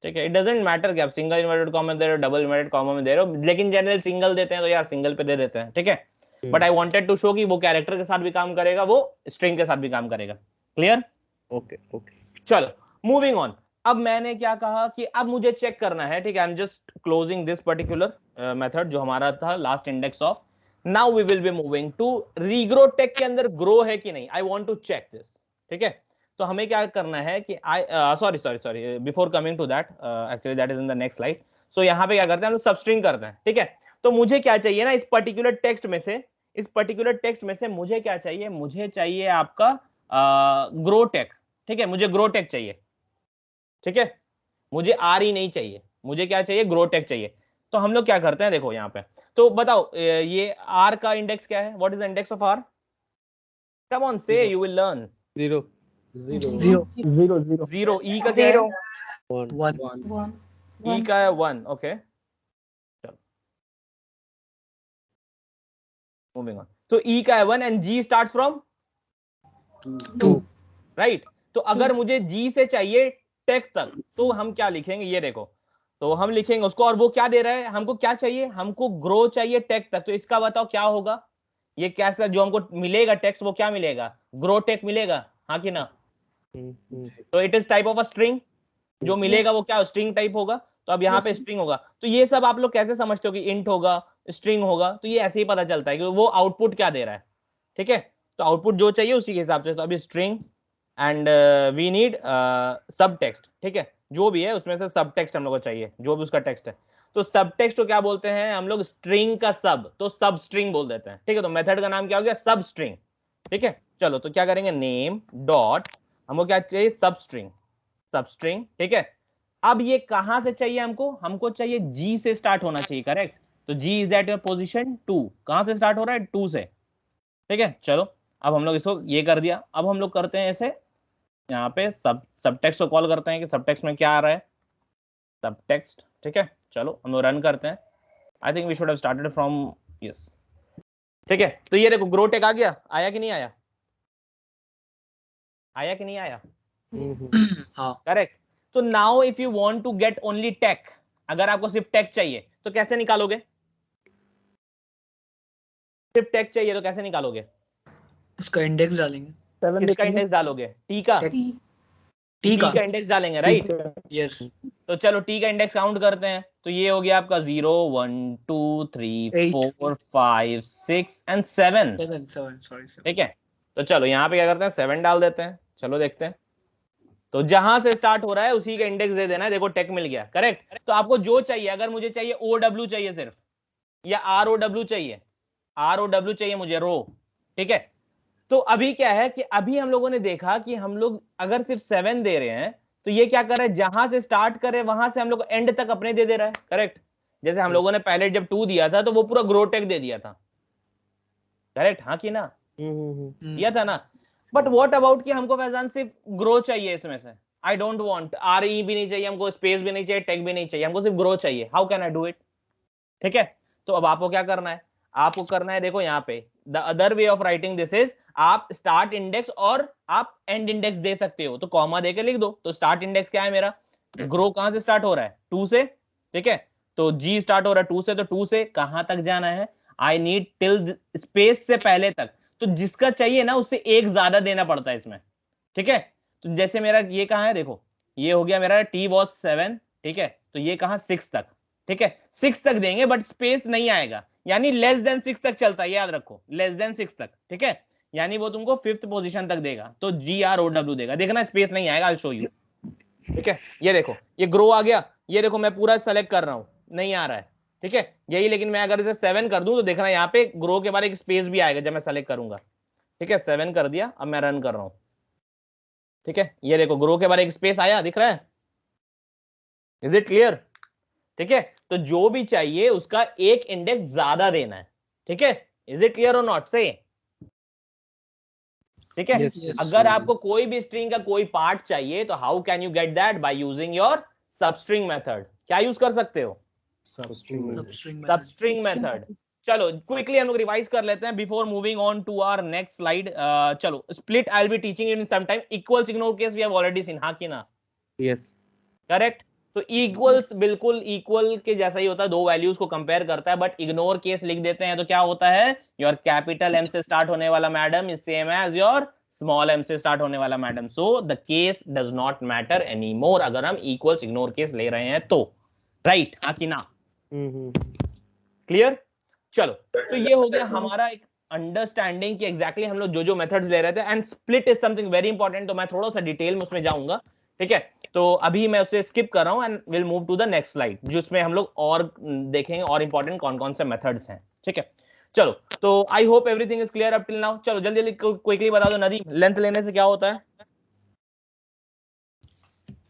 ठीक है, इट डजंट मैटर कि आप सिंगल इन्वर्टेड कॉमा दे रहे हो, डबल इन्वर्टेड कॉमा में दे रहे हो, लेकिन जनरल सिंगल देते हैं तो यार सिंगल पे दे देते हैं। ठीक है, but I wanted to show कि वो कैरेक्टर के साथ भी काम करेगा, वो स्ट्रिंग के साथ भी काम करेगा। क्लियर? ओके ओके, चलो मूविंग ऑन। अब मैंने क्या कहा कि अब मुझे चेक करना है, ठीक है, I am just closing this particular method जो हमारा था last index of. Now we will be moving to regrow tech के अंदर ग्रो है कि नहीं, I want to check this. ठीक है, तो हमें क्या करना है कि sorry before coming to that, actually that is in the next slide. So यहाँ पे क्या करते हैं हम लोग, सबस्ट्रिंग करते हैं। ठीक है, तो मुझे क्या चाहिए ना, इस पर्टिकुलर टेक्स्ट में से मुझे क्या चाहिए, मुझे चाहिए आपका ग्रो टेक। ठीक है, मुझे ग्रो टेक चाहिए। ठीक है, मुझे आर ही नहीं चाहिए, मुझे क्या चाहिए, ग्रो टेक चाहिए। तो हम लोग क्या करते हैं, देखो यहाँ पे, तो बताओ ये आर का इंडेक्स क्या है, what is the index of R? Come on say, you will learn. 0 0 0 0। E का क्या है? 1 ई का है 1। ओके, चलो मूविंग ऑन। तो ई का है 1 and G starts from 2 right. तो अगर मुझे जी से चाहिए टेक तक तो हम क्या लिखेंगे, ये देखो, तो हम लिखेंगे उसको, और वो क्या दे रहा है हमको, क्या चाहिए हमको, ग्रो चाहिए टेक तक। तो इसका बताओ क्या होगा, ये कैसा जो हमको मिलेगा टेक्स्ट, वो क्या मिलेगा, ग्रो टेक मिलेगा, हाँ कि ना? तो it is type of a string, जो मिलेगा वो क्या स्ट्रिंग टाइप होगा। तो अब यहाँ पे स्ट्रिंग होगा, तो ये सब आप लोग कैसे समझते हो कि इंट होगा, स्ट्रिंग होगा, तो ये ऐसे ही पता चलता है कि वो आउटपुट क्या दे रहा है। ठीक है, तो आउटपुट जो चाहिए उसी के हिसाब से। तो अभी स्ट्रिंग एंड वी नीड सब टेक्स्ट। ठीक है, जो भी है उसमें से सब टेक्स्ट हम लोग को चाहिए, जो भी उसका टेक्स्ट है। तो सब टेक्स्ट को क्या बोलते हैं हम लोग, स्ट्रिंग का सब, तो सब स्ट्रिंग बोल देते हैं। ठीक है, तो मेथड का नाम क्या हो गया, सब स्ट्रिंग। ठीक है, चलो तो क्या करेंगे, नेम डॉट, हमको क्या चाहिए, सब स्ट्रिंग, सब स्ट्रिंग। ठीक है, अब ये कहां से चाहिए हमको, हमको चाहिए जी से स्टार्ट होना चाहिए। करेक्ट, तो जी इज एट पोजीशन 2। कहां से स्टार्ट हो रहा है, 2 से। ठीक है, चलो अब हम लोग इसको ये कर दिया। अब हम लोग करते हैं ऐसे, यहाँ पे सब टेक्स्ट को कॉल करते हैं कि सब टेक्स्ट में क्या आ रहा है, सब टेक्स्ट। ठीक है, चलो हम लोग रन करते हैं। I think we should have started from yes. ठीक है, तो ये देखो ग्रो टेक आ गया, आया कि नहीं आया, आया कि नहीं आया? हाँ करेक्ट। तो now if you want to get only tech, अगर आपको सिर्फ टेक चाहिए तो कैसे निकालोगे, सिर्फ टेक चाहिए तो कैसे निकालोगे, उसका इंडेक्स डालेंगे। 7 किसका देखेंगे। इंडेक्स डालोगे, टी का, टी टी का का इंडेक्स डालेंगे, राइट? यस तो चलो टी का इंडेक्स काउंट करते हैं, तो ये हो गया आपका 0 1 2 3 4 5 6 एंड 7। 7 सॉरी ठीक है, तो चलो यहाँ पे क्या करते हैं, 7 डाल देते हैं। चलो देखते हैं, तो जहां से स्टार्ट हो रहा है उसी का इंडेक्स दे देना है। देखो टेक मिल गया। करेक्ट, तो आपको जो चाहिए, अगर मुझे चाहिए OW चाहिए सिर्फ, या ROW चाहिए, ROW चाहिए मुझे रो। ठीक है, तो अभी क्या है कि अभी हम लोगों ने देखा कि हम लोग अगर सिर्फ 7 दे रहे हैं तो ये क्या कर रहा है, जहां से स्टार्ट करे वहां से हम लोग एंड तक अपने दे रहा है। करेक्ट, जैसे हम लोगों ने पहले जब 2 दिया था तो वो पूरा ग्रो टेक दे दिया था। करेक्ट, हाँ कि ना? दिया था ना। बट व्हाट अबाउट कि हमको फैजान सिर्फ ग्रो चाहिए इसमें से, आई डोंट वांट RE भी नहीं चाहिए हमको, स्पेस भी नहीं चाहिए, टेक भी नहीं चाहिए, हमको सिर्फ ग्रो चाहिए। How can I do it? ठीक है, तो अब आपको क्या करना है, आपको करना है, देखो यहाँ पे the other way of writing this is, आप स्टार्ट इंडेक्स और आप एंड इंडेक्स दे सकते हो, तो कॉमा देके लिख दो। तो स्टार्ट इंडेक्स क्या है मेरा, ग्रो कहां से स्टार्ट हो रहा है? 2 से, ठीक है। तो जी स्टार्ट हो रहा है 2 से, तो 2 से कहां तक जाना है? आई नीड टिल स्पेस से पहले तक, तो जिसका चाहिए ना उससे एक ज्यादा देना पड़ता है इसमें, ठीक है। तो जैसे मेरा ये कहां है, देखो ये हो गया मेरा t was 7, ठीक है। तो ये कहां 6 तक, ठीक है। 6 तक देंगे बट स्पेस नहीं आएगा, यानी लेस देन 6 तक चलता है, याद रखो लेस देन 6 तक, ठीक है। यानी वो तुमको 5th पोजीशन तक देगा, तो GROW देगा, देखना स्पेस नहीं आएगा, आई शो यू, ठीक है। ये देखो ये ग्रो आ गया, ये देखो मैं पूरा सेलेक्ट कर रहा हूं, नहीं आ रहा है, ठीक है यही। लेकिन मैं अगर इसे 7 कर दूं तो देखना यहाँ पे ग्रो के बाद एक स्पेस भी आएगा जब मैं सेलेक्ट करूंगा, ठीक है। 7 कर दिया, अब मैं रन कर रहा हूं, ठीक है। ये देखो ग्रो के बाद एक स्पेस आया, दिख रहा है? Is it clear? ठीक है। तो जो भी चाहिए उसका एक इंडेक्स ज्यादा देना है, ठीक है। इज इट क्लियर और नॉट? से ठीक है। Yes. अगर आपको कोई भी स्ट्रिंग का कोई पार्ट चाहिए तो how can you get that? By using your substring method. क्या यूज कर सकते हो? Substring method. चलो क्विकली हम लोग रिवाइज कर लेते हैं before moving on to our next slide. चलो split I will be teaching in some time. Equals ignore case we have already seen, हाँ कि ना? Yes. करेक्ट। तो इक्वल्स बिल्कुल इक्वल के जैसा ही होता है, दो वैल्यूज को कंपेयर करता है। बट इग्नोर केस लिख देते हैं तो क्या होता है? योर कैपिटल एम से स्टार्ट होने वाला madam is same as your small M से स्टार्ट होने वाला madam, so the case does not matter any more अगर हम इक्वल्स इग्नोर केस ले रहे हैं तो, राइट? हाँ कि ना? क्लियर? चलो तो ये हो गया हमारा एक अंडरस्टैंडिंग कि एग्जैक्टली हम लोग जो जो मेथड्स ले रहे थे। And split is something very important, तो मैं थोड़ा सा डिटेल में उसमें जाऊंगा, ठीक है। तो अभी मैं उसे स्किप कर रहा हूं and will move to the next slide जिसमें हम लोग और देखेंगे और इंपॉर्टेंट कौन कौन से मेथड्स हैं, ठीक है। चलो तो I hope everything is clear up till now. चलो जल्दी जल्दी क्विकली बता दो नदीम, लेंथ लेने से क्या होता है?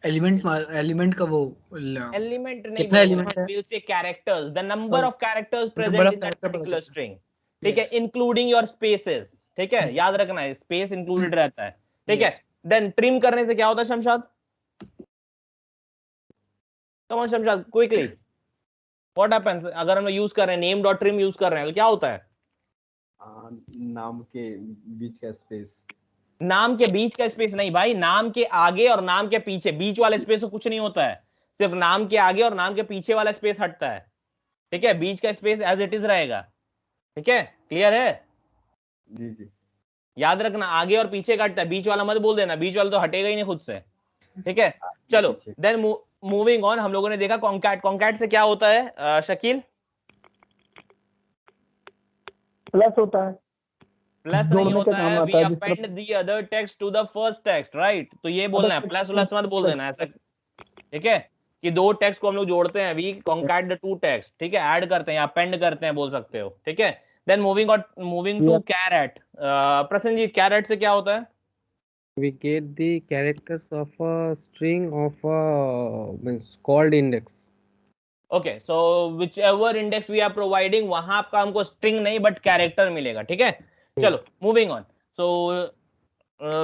एलिमेंट का वो एलिमेंट नहीं कितना बोलेंगे, एलिमेंट है? Will say characters, the number Sorry, of characters number present of in that character पता पर्टिकुलर चलता स्ट्रिंग, ठीक है, Yes. इंक्लूडिंग योर स्पेसेस, ठीक है। Yes. याद रखना है स्पेस इंक्लूडेड रहता है, ठीक है। Yes. देन ट्रिम करने से क्या होता है Shamshad? Come on Shamshad quickly, what happens अगर हम यूज कर रहे हैं नेम डॉट ट्रिम यूज कर रहे हैं तो क्या होता है? नाम के बीच का स्पेस। नाम के बीच का स्पेस नहीं भाई, नाम के आगे और नाम के पीछे, बीच वाला स्पेस तो कुछ नहीं होता है, सिर्फ नाम के आगे और नाम के पीछे वाला स्पेस हटता है, ठीक है। बीच का स्पेस एज इट इज रहेगा, ठीक है। क्लियर है? जी जी। याद रखना आगे और पीछे कटता है, बीच वाला मत बोल देना, बीच वाला तो हटेगा ही नहीं खुद से, ठीक है। चलो देन मूविंग ऑन, हम लोगों ने देखा कॉन्कैट। कॉन्कैट से क्या होता है शकील? प्लस होता है, प्लस नहीं जोड़ने का होता काम है, वी आता है जिस अपेंड तरह the other text to the first text, right? तो ये बोलना है, प्लस प्लस मत बोल देना ऐसा, ठीक है। कि दो टेक्स्ट को हम लोग जोड़ते हैं, we concat the two text, ठीक है, ऐड करते हैं या अपेंड करते हैं बोल सकते हो, ठीक है। Then moving to charAt. Prasanjit charAt से क्या होता है? We get the characters of a string of a means called index. Okay, so whichever index we are providing वहां आपका हमको स्ट्रिंग नहीं बट कैरेक्टर मिलेगा, ठीक है। चलो moving on, so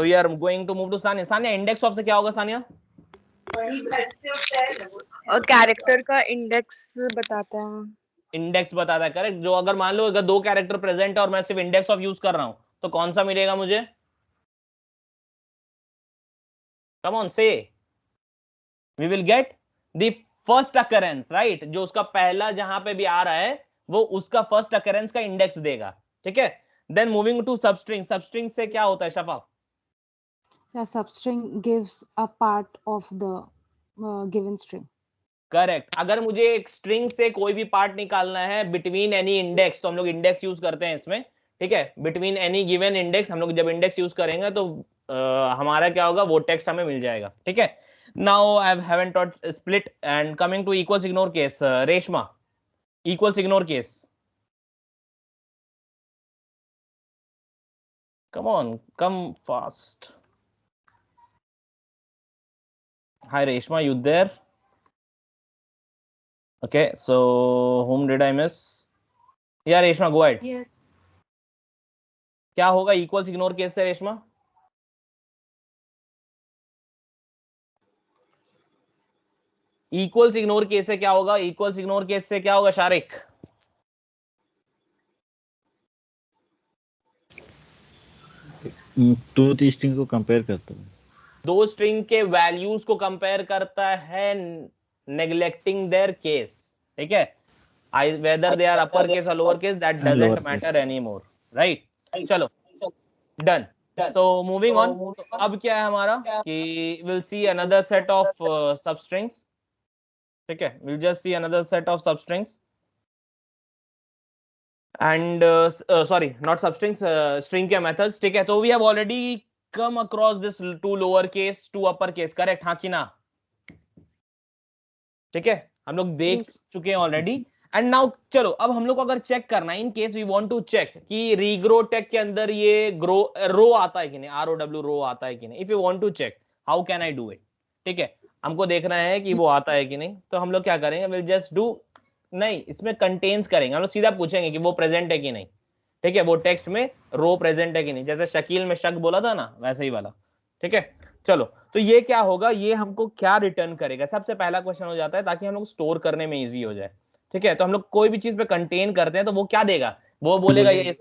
we are going to move to Sania. Sania index of से क्या होगा सानिया? और कैरेक्टर का इंडेक्स बताता है। इंडेक्स बताता है, करेक्ट। जो अगर मान लो अगर दो कैरेक्टर प्रेजेंट है और मैं सिर्फ इंडेक्स ऑफ यूज कर रहा हूं तो कौन सा मिलेगा मुझे? Come on say, we will get the first occurrence, right? जो उसका पहला जहां पे भी आ रहा है वो उसका फर्स्ट अकरेंस का इंडेक्स देगा, ठीक है। Then moving to substring. Substring से क्या होता है Shafa? Yeah, substring gives a part of the given string. Correct. अगर मुझे एक स्ट्रिंग से कोई भी पार्ट निकालना है बिटवीन एनी इंडेक्स, तो हम लोग इंडेक्स यूज करते हैं इसमें, ठीक है। बिटवीन एनी गिवन इंडेक्स, हम लोग जब इंडेक्स यूज करेंगे तो हमारा क्या होगा, वो टेक्स्ट हमें मिल जाएगा, ठीक है। Now I haven't taught split and coming two equals ignore case. Reshma, equals ignore case, come on, come fast. Hi Reshma, you there? Okay, so whom did I miss? Yeah Reshma, go ahead. Yes. क्या होगा equals ignore case से Reshma? Equals ignore case से क्या होगा? Equals ignore case से क्या होगा Shariq? To string को कंपेयर करता हूँ। दो स्ट्रिंग के वैल्यूज को कंपेयर करता है नेग्लेक्टिंग देयर केस, ठीक है, whether they are uppercase or lowercase, that doesn't matter anymore, right? चलो done. So moving on, तो अब क्या है हमारा कि we'll see another set of substrings, ठीक है, we'll just see another set of substrings and sorry not substrings, string के methods, ठीक है. तो we have already come across this two lowercase two uppercase, correct? हाँ कि ना? ठीक है, हम लोग देख चुके हैं ऑलरेडी. एंड नाउ चलो अब हम लोग को अगर चेक करना है, in case we want to check कि रीग्रो टेक के अंदर ये ग्रो रो आता है कि नहीं, ROW रो आता है कि नहीं. If you want to check how can I do it, ठीक है, हमको देखना है कि वो आता है कि नहीं. तो हम लोग क्या करेंगे, विल जस्ट डू, नहीं इसमें कंटेन्स करेंगे, हम लोग सीधा पूछेंगे कि वो प्रेजेंट है कि नहीं, ठीक है, वो टेक्स्ट में रो प्रेजेंट है कि नहीं, जैसे शकील में शक बोला था ना वैसे ही वाला, ठीक है. चलो तो ये क्या होगा, ये हमको क्या रिटर्न करेगा, सबसे पहला क्वेश्चन हो जाता है ताकि हम लोग स्टोर करने में इजी हो जाए, ठीक है. तो हम लोग कोई भी चीज पे कंटेन करते हैं तो वो क्या देगा, वो बोलेगा ये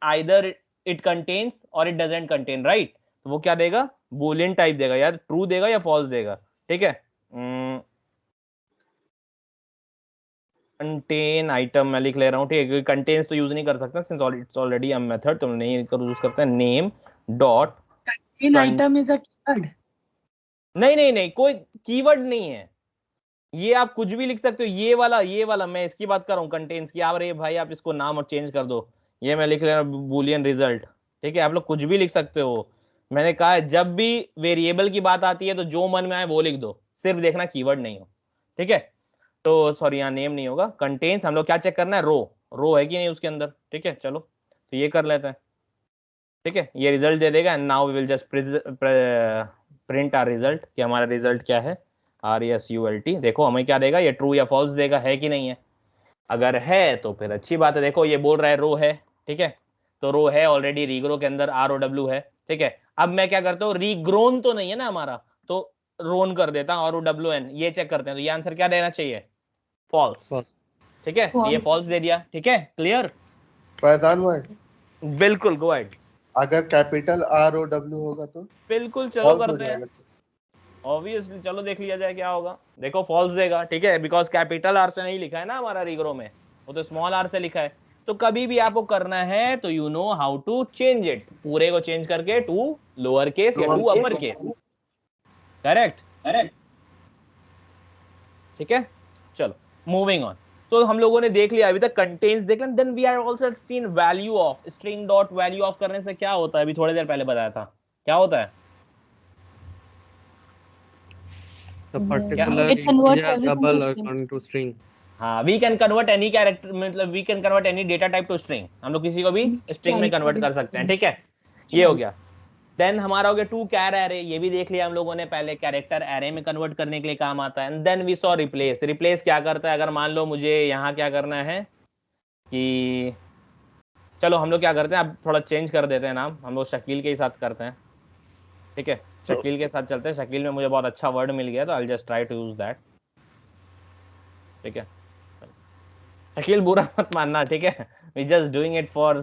आइदर इट कंटेन्स और इट डजंट कंटेन, राइट. तो वो क्या देगा, बूलियन टाइप देगा, या ट्रू देगा या फॉल्स देगा, ठीक है. कंटेन आइटम मैं लिख ले रहा हूँ, ठीक है, कंटेन्स तो यूज नहीं कर सकता since it's already a method, तो नहीं यूज करते हैं. Name dot in item is a keyword, नहीं कोई कीवर्ड नहीं है, ये आप कुछ भी लिख सकते हो. ये वाला मैं इसकी बात कर रहा हूँ कंटेन्स की. आप रे भाई आप इसको नाम और चेंज कर दो, ये मैं लिख ले रहा हूँ बूलियन रिजल्ट, ठीक है, आप लोग कुछ भी लिख सकते हो. मैंने कहा है जब भी वेरिएबल की बात आती है तो जो मन में आए वो लिख दो, सिर्फ देखना कीवर्ड नहीं हो, ठीक है. तो सॉरी यहाँ नेम नहीं होगा, कंटेन्स हम लोग क्या चेक करना है, रो है कि नहीं उसके अंदर, ठीक है. चलो तो ये कर लेते हैं, ठीक है, ये रिजल्ट दे देगा. And now we will just print our result कि हमारा रिजल्ट क्या है, RESULT. देखो हमें क्या देगा, ये ट्रू या फॉल्स देगा, है कि नहीं है. अगर है तो फिर अच्छी बात है. देखो ये बोल रहा है रो है, ठीक है, तो रो है ऑलरेडी, रीग्रो के अंदर ROW है, ठीक है. अब मैं क्या करता हूँ, रीग्रोन तो नहीं है ना हमारा, तो रोन कर देता हूँ ROWN, ये चेक करते हैं. तो ये आंसर क्या देना चाहिए, फॉल्स, ठीक है. ये फॉल्स दे दिया, ठीक है, क्लियर. फैजान भाई बिल्कुल गो अहेड. अगर कैपिटल ROW होगा तो बिल्कुल चलो false हो करते हैं, जाएगा. ऑब्वियसली. चलो देख लिया जाए क्या होगा. देखो फॉल्स देगा, ठीक है, बिकॉज कैपिटल R से नहीं लिखा है ना हमारा रीग्रो में, वो तो स्मॉल r से लिखा है. तो कभी भी आपको करना है तो you know how to change it, पूरे को चेंज करके टू लोअर केस या टू अपर केस, करेक्ट, ठीक है. चलो मूविंग ऑन. तो हम लोगों ने देख लिया अभी तक कंटेन्स देख लिया. Then we are also seen value of, string dot value of करने से क्या होता है, अभी थोड़ी देर पहले बताया था क्या होता है. The particular It converts integer everything double to string. according to string. हाँ, we can convert any character, मतलब we can convert any data type to string, हम लोग किसी को भी स्ट्रिंग में कन्वर्ट कर सकते हैं, ठीक है. ये हो गया. देन हमारा हो गया टू कैर एरे, ये भी देख लिया हम लोगों ने पहले, कैरेक्टर एरे में कन्वर्ट करने के लिए काम आता है. And then we saw replace. Replace क्या करता है, अगर मान लो मुझे यहाँ क्या करना है कि, चलो हम लोग क्या करते हैं, अब थोड़ा चेंज कर देते हैं नाम, हम लोग शकील के ही साथ करते हैं, ठीक है, शकील के साथ चलते हैं. शकील में मुझे बहुत अच्छा वर्ड मिल गया तो I will just try to use that, ठीक है. शकील बुरा मत मानना, ठीक है, we just doing it for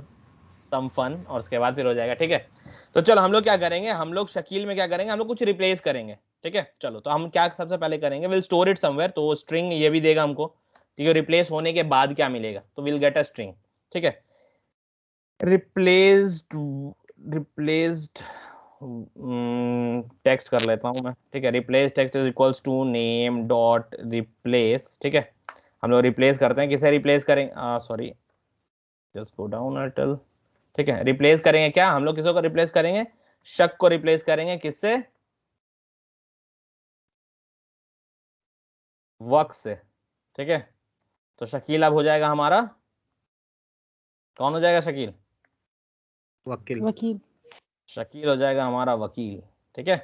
some fun, और उसके बाद फिर हो जाएगा, ठीक है. तो चलो हम लोग क्या करेंगे, हम लोग शकील में क्या करेंगे, हम लोग कुछ रिप्लेस करेंगे, ठीक है. चलो तो हम क्या सबसे पहले करेंगे, विल स्टोर इट समवेयर. तो स्ट्रिंग ये भी देगा हमको, ठीक है. रिप्लेस होने के बाद क्या मिलेगा, तो विल गेट अ स्ट्रिंग, ठीक है. रिप्लेस्ड टेक्स्ट कर लेता हूं मैं, ठीक है. Replace text is equals to name dot replace, ठीक है. हम लोग रिप्लेस करते हैं, किसे रिप्लेस करेंगे, सॉरी जस्ट गो डाउन अटल, ठीक है. रिप्लेस करेंगे क्या, हम लोग किसको को रिप्लेस करेंगे, शक को रिप्लेस करेंगे, किससे, वक्त से, ठीक है. तो शकील अब हो जाएगा हमारा, कौन हो जाएगा शकील, वकील. शकील हो जाएगा हमारा वकील, ठीक है.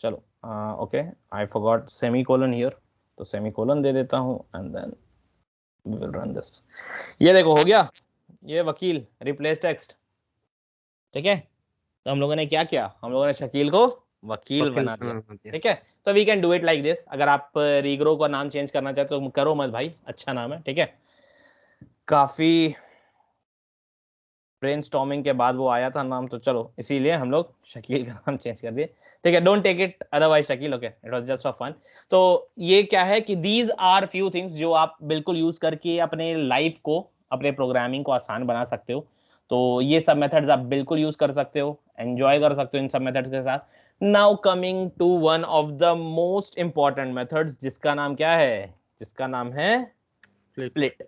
चलो okay, I forgot semicolon here, तो सेमीकोलन दे देता हूं and then we will run this. ये देखो हो गया, ये वकील रिप्लेस टेक्स्ट, ठीक है. तो हम लोगों ने क्या किया, हम लोगों ने शकील को वकील बना दिया, ठीक है. तो we can do it like this. अगर आप रीग्रो का नाम चेंज करना चाहते हो तो करो मत भाई, अच्छा नाम है, ठीक है, काफी ब्रेनस्टॉर्मिंग के बाद वो आया था नाम, तो चलो इसीलिए हम लोग शकील का नाम चेंज कर दिए, ठीक है। Don't take it otherwise Shakeel, okay, it was just for fun. तो ये क्या है कि दीज आर फ्यू थिंग्स जो आप बिल्कुल यूज करके अपने लाइफ को, अपने प्रोग्रामिंग को आसान बना सकते हो। तो ये सब मेथड्स आप बिल्कुल यूज कर सकते हो, एंजॉय कर सकते हो इन सब मेथड्स के साथ। Now coming to one of the most important methods, जिसका नाम क्या है, जिसका नाम है स्प्लिट,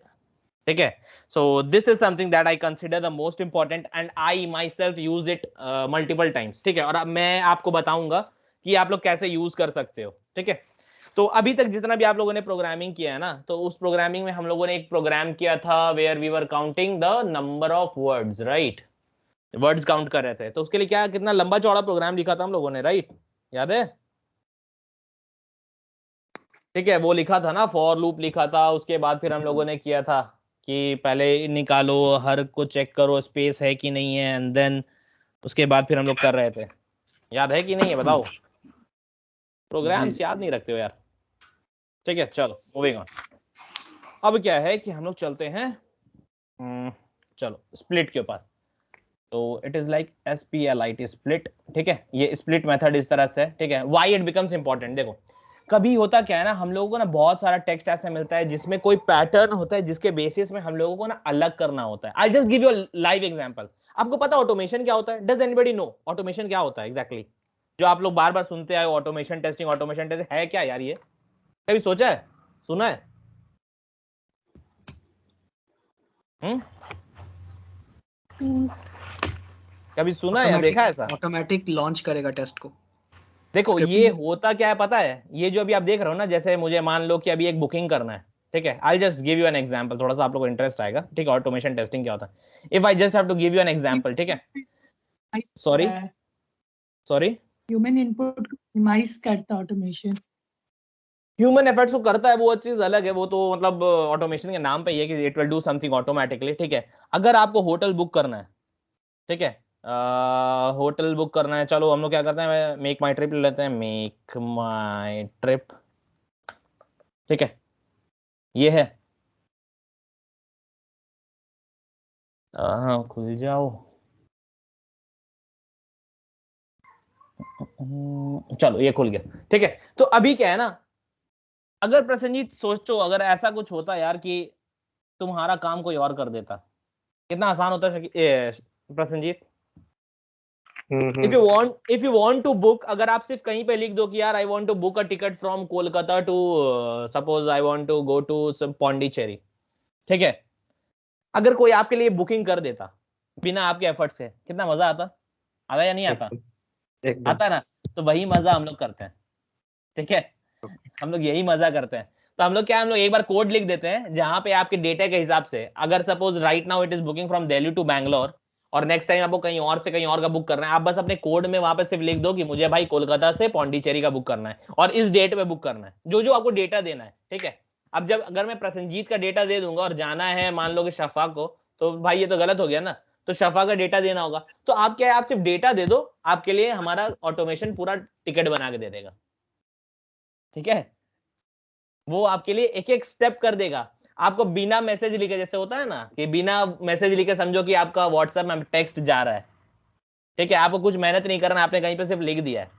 ठीक है। So this is something that I consider the most important and I myself use it multiple times, ठीक है। और अब मैं आपको बताऊंगा कि आप लोग कैसे यूज कर सकते हो, ठीक है। तो अभी तक जितना भी आप लोगों ने प्रोग्रामिंग किया है ना, तो उस प्रोग्रामिंग में हम लोगों ने एक प्रोग्राम किया था where we were counting the number of words, right, words count कर रहे थे। तो उसके लिए क्या, कितना लंबा चौड़ा प्रोग्राम लिखा था हम लोगों ने, राइट, याद है, ठीक है। वो लिखा था ना, फॉर लूप लिखा था, उसके बाद फिर हम लोगों ने किया था कि पहले निकालो, हर को चेक करो स्पेस है कि नहीं है, एंड देन उसके बाद फिर हम लोग कर रहे थे, याद है कि नहीं है, बताओ। प्रोग्राम्स याद नहीं रखते हो यार, ठीक है। चलो मूविंग ऑन। अब क्या है कि हम लोग चलते हैं चलो स्प्लिट के पास। तो it is like SPLIT split, ठीक है। ये स्प्लिट मेथड इस तरह से, ठीक है। व्हाई इट बिकम्स इंपॉर्टेंट, देखो कभी होता क्या है ना, हम लोगों को ना बहुत सारा टेक्स्ट ऐसे मिलता है जिसमें कोई पैटर्न होता है, जिसके बेसिस में हम लोगों को ना अलग करना होता है। I just give you live example. आपको पता ऑटोमेशन क्या होता है? डज एनीबॉडी नो ऑटोमेशन क्या होता है एग्जैक्टली? जो आप लोग बार बार सुनते आए, ऑटोमेशन टेस्टिंग है क्या यार? ये कभी सोचा है, सुना है? कभी सुना है या देखा है ऐसा? ऑटोमेटिक लॉन्च करेगा टेस्ट को। देखो ये होता क्या है पता है, ये जो अभी आप देख रहे हो ना, जैसे मुझे मान लो कि अभी एक बुकिंग करना है, ठीक है। I just give you an example, थोड़ा सा आप लोगों को इंटरेस्ट आएगा, ठीक है। ऑटोमेशन टेस्टिंग क्या होता है, if I just have to give you an example, ठीक है। सॉरी ह्यूमन इनपुट मिनिमाइज करता ऑटोमेशन। ह्यूमन एफर्ट्स को करता है, वो चीज अलग है, वो तो मतलब ऑटोमेशन के नाम पे ही है कि it will do something automatically, ठीक है। अगर आपको होटल बुक करना है, ठीक है, होटल बुक करना है, चलो हम लोग क्या करते हैं, मेक माई ट्रिप ले लेते हैं, मेक माई ट्रिप, ठीक है। ये है, हाँ खुल जाओ, चलो ये खुल गया, ठीक है। तो अभी क्या है ना, अगर प्रसन्नजीत सोचो, अगर ऐसा कुछ होता यार कि तुम्हारा काम कोई और कर देता, कितना आसान होता Prasenjit. If you want to book, अगर आप सिर्फ कहीं पे लिख दो कि यार I want to book a ticket from Kolkata to suppose I want to go to Pondicherry, ठीक है। अगर कोई आपके लिए बुकिंग कर देता बिना आपके एफर्ट से, कितना मजा आता? आता या नहीं आता? आता ना। तो वही मजा हम लोग करते हैं, ठीक है। हम लोग यही मजा करते हैं। तो हम लोग क्या, हम लोग एक बार कोड लिख देते हैं जहां पे आपके डेटा के हिसाब से, अगर suppose right now it is booking from Delhi to Bangalore, और नेक्स्ट टाइम आपको कहीं और से कहीं और का बुक करना है, आप बस अपने कोड में वहां पे सिर्फ लिख दो कि मुझे भाई कोलकाता से पौंडीचेरी का बुक करना है और इस डेट पे बुक करना है, जो जो आपको डेटा देना है, ठीक है। अब जब अगर मैं प्रसन्नजीत का डेटा दे दूंगा और जाना है मान लो कि शफा को, तो भाई ये तो गलत हो गया ना। तो शफा का डेटा देना होगा, तो आप क्या है, आप सिर्फ डेटा दे दो, आपके लिए हमारा ऑटोमेशन पूरा टिकट बना के दे देगा, ठीक है। वो आपके लिए एक एक स्टेप कर देगा। आपको बिना मैसेज लिखे, जैसे होता है ना कि बिना मैसेज लिखे समझो कि आपका व्हाट्सएप में टेक्स्ट जा रहा है, ठीक है। आपको कुछ मेहनत नहीं करना, आपने कहीं पे सिर्फ लिख दिया है,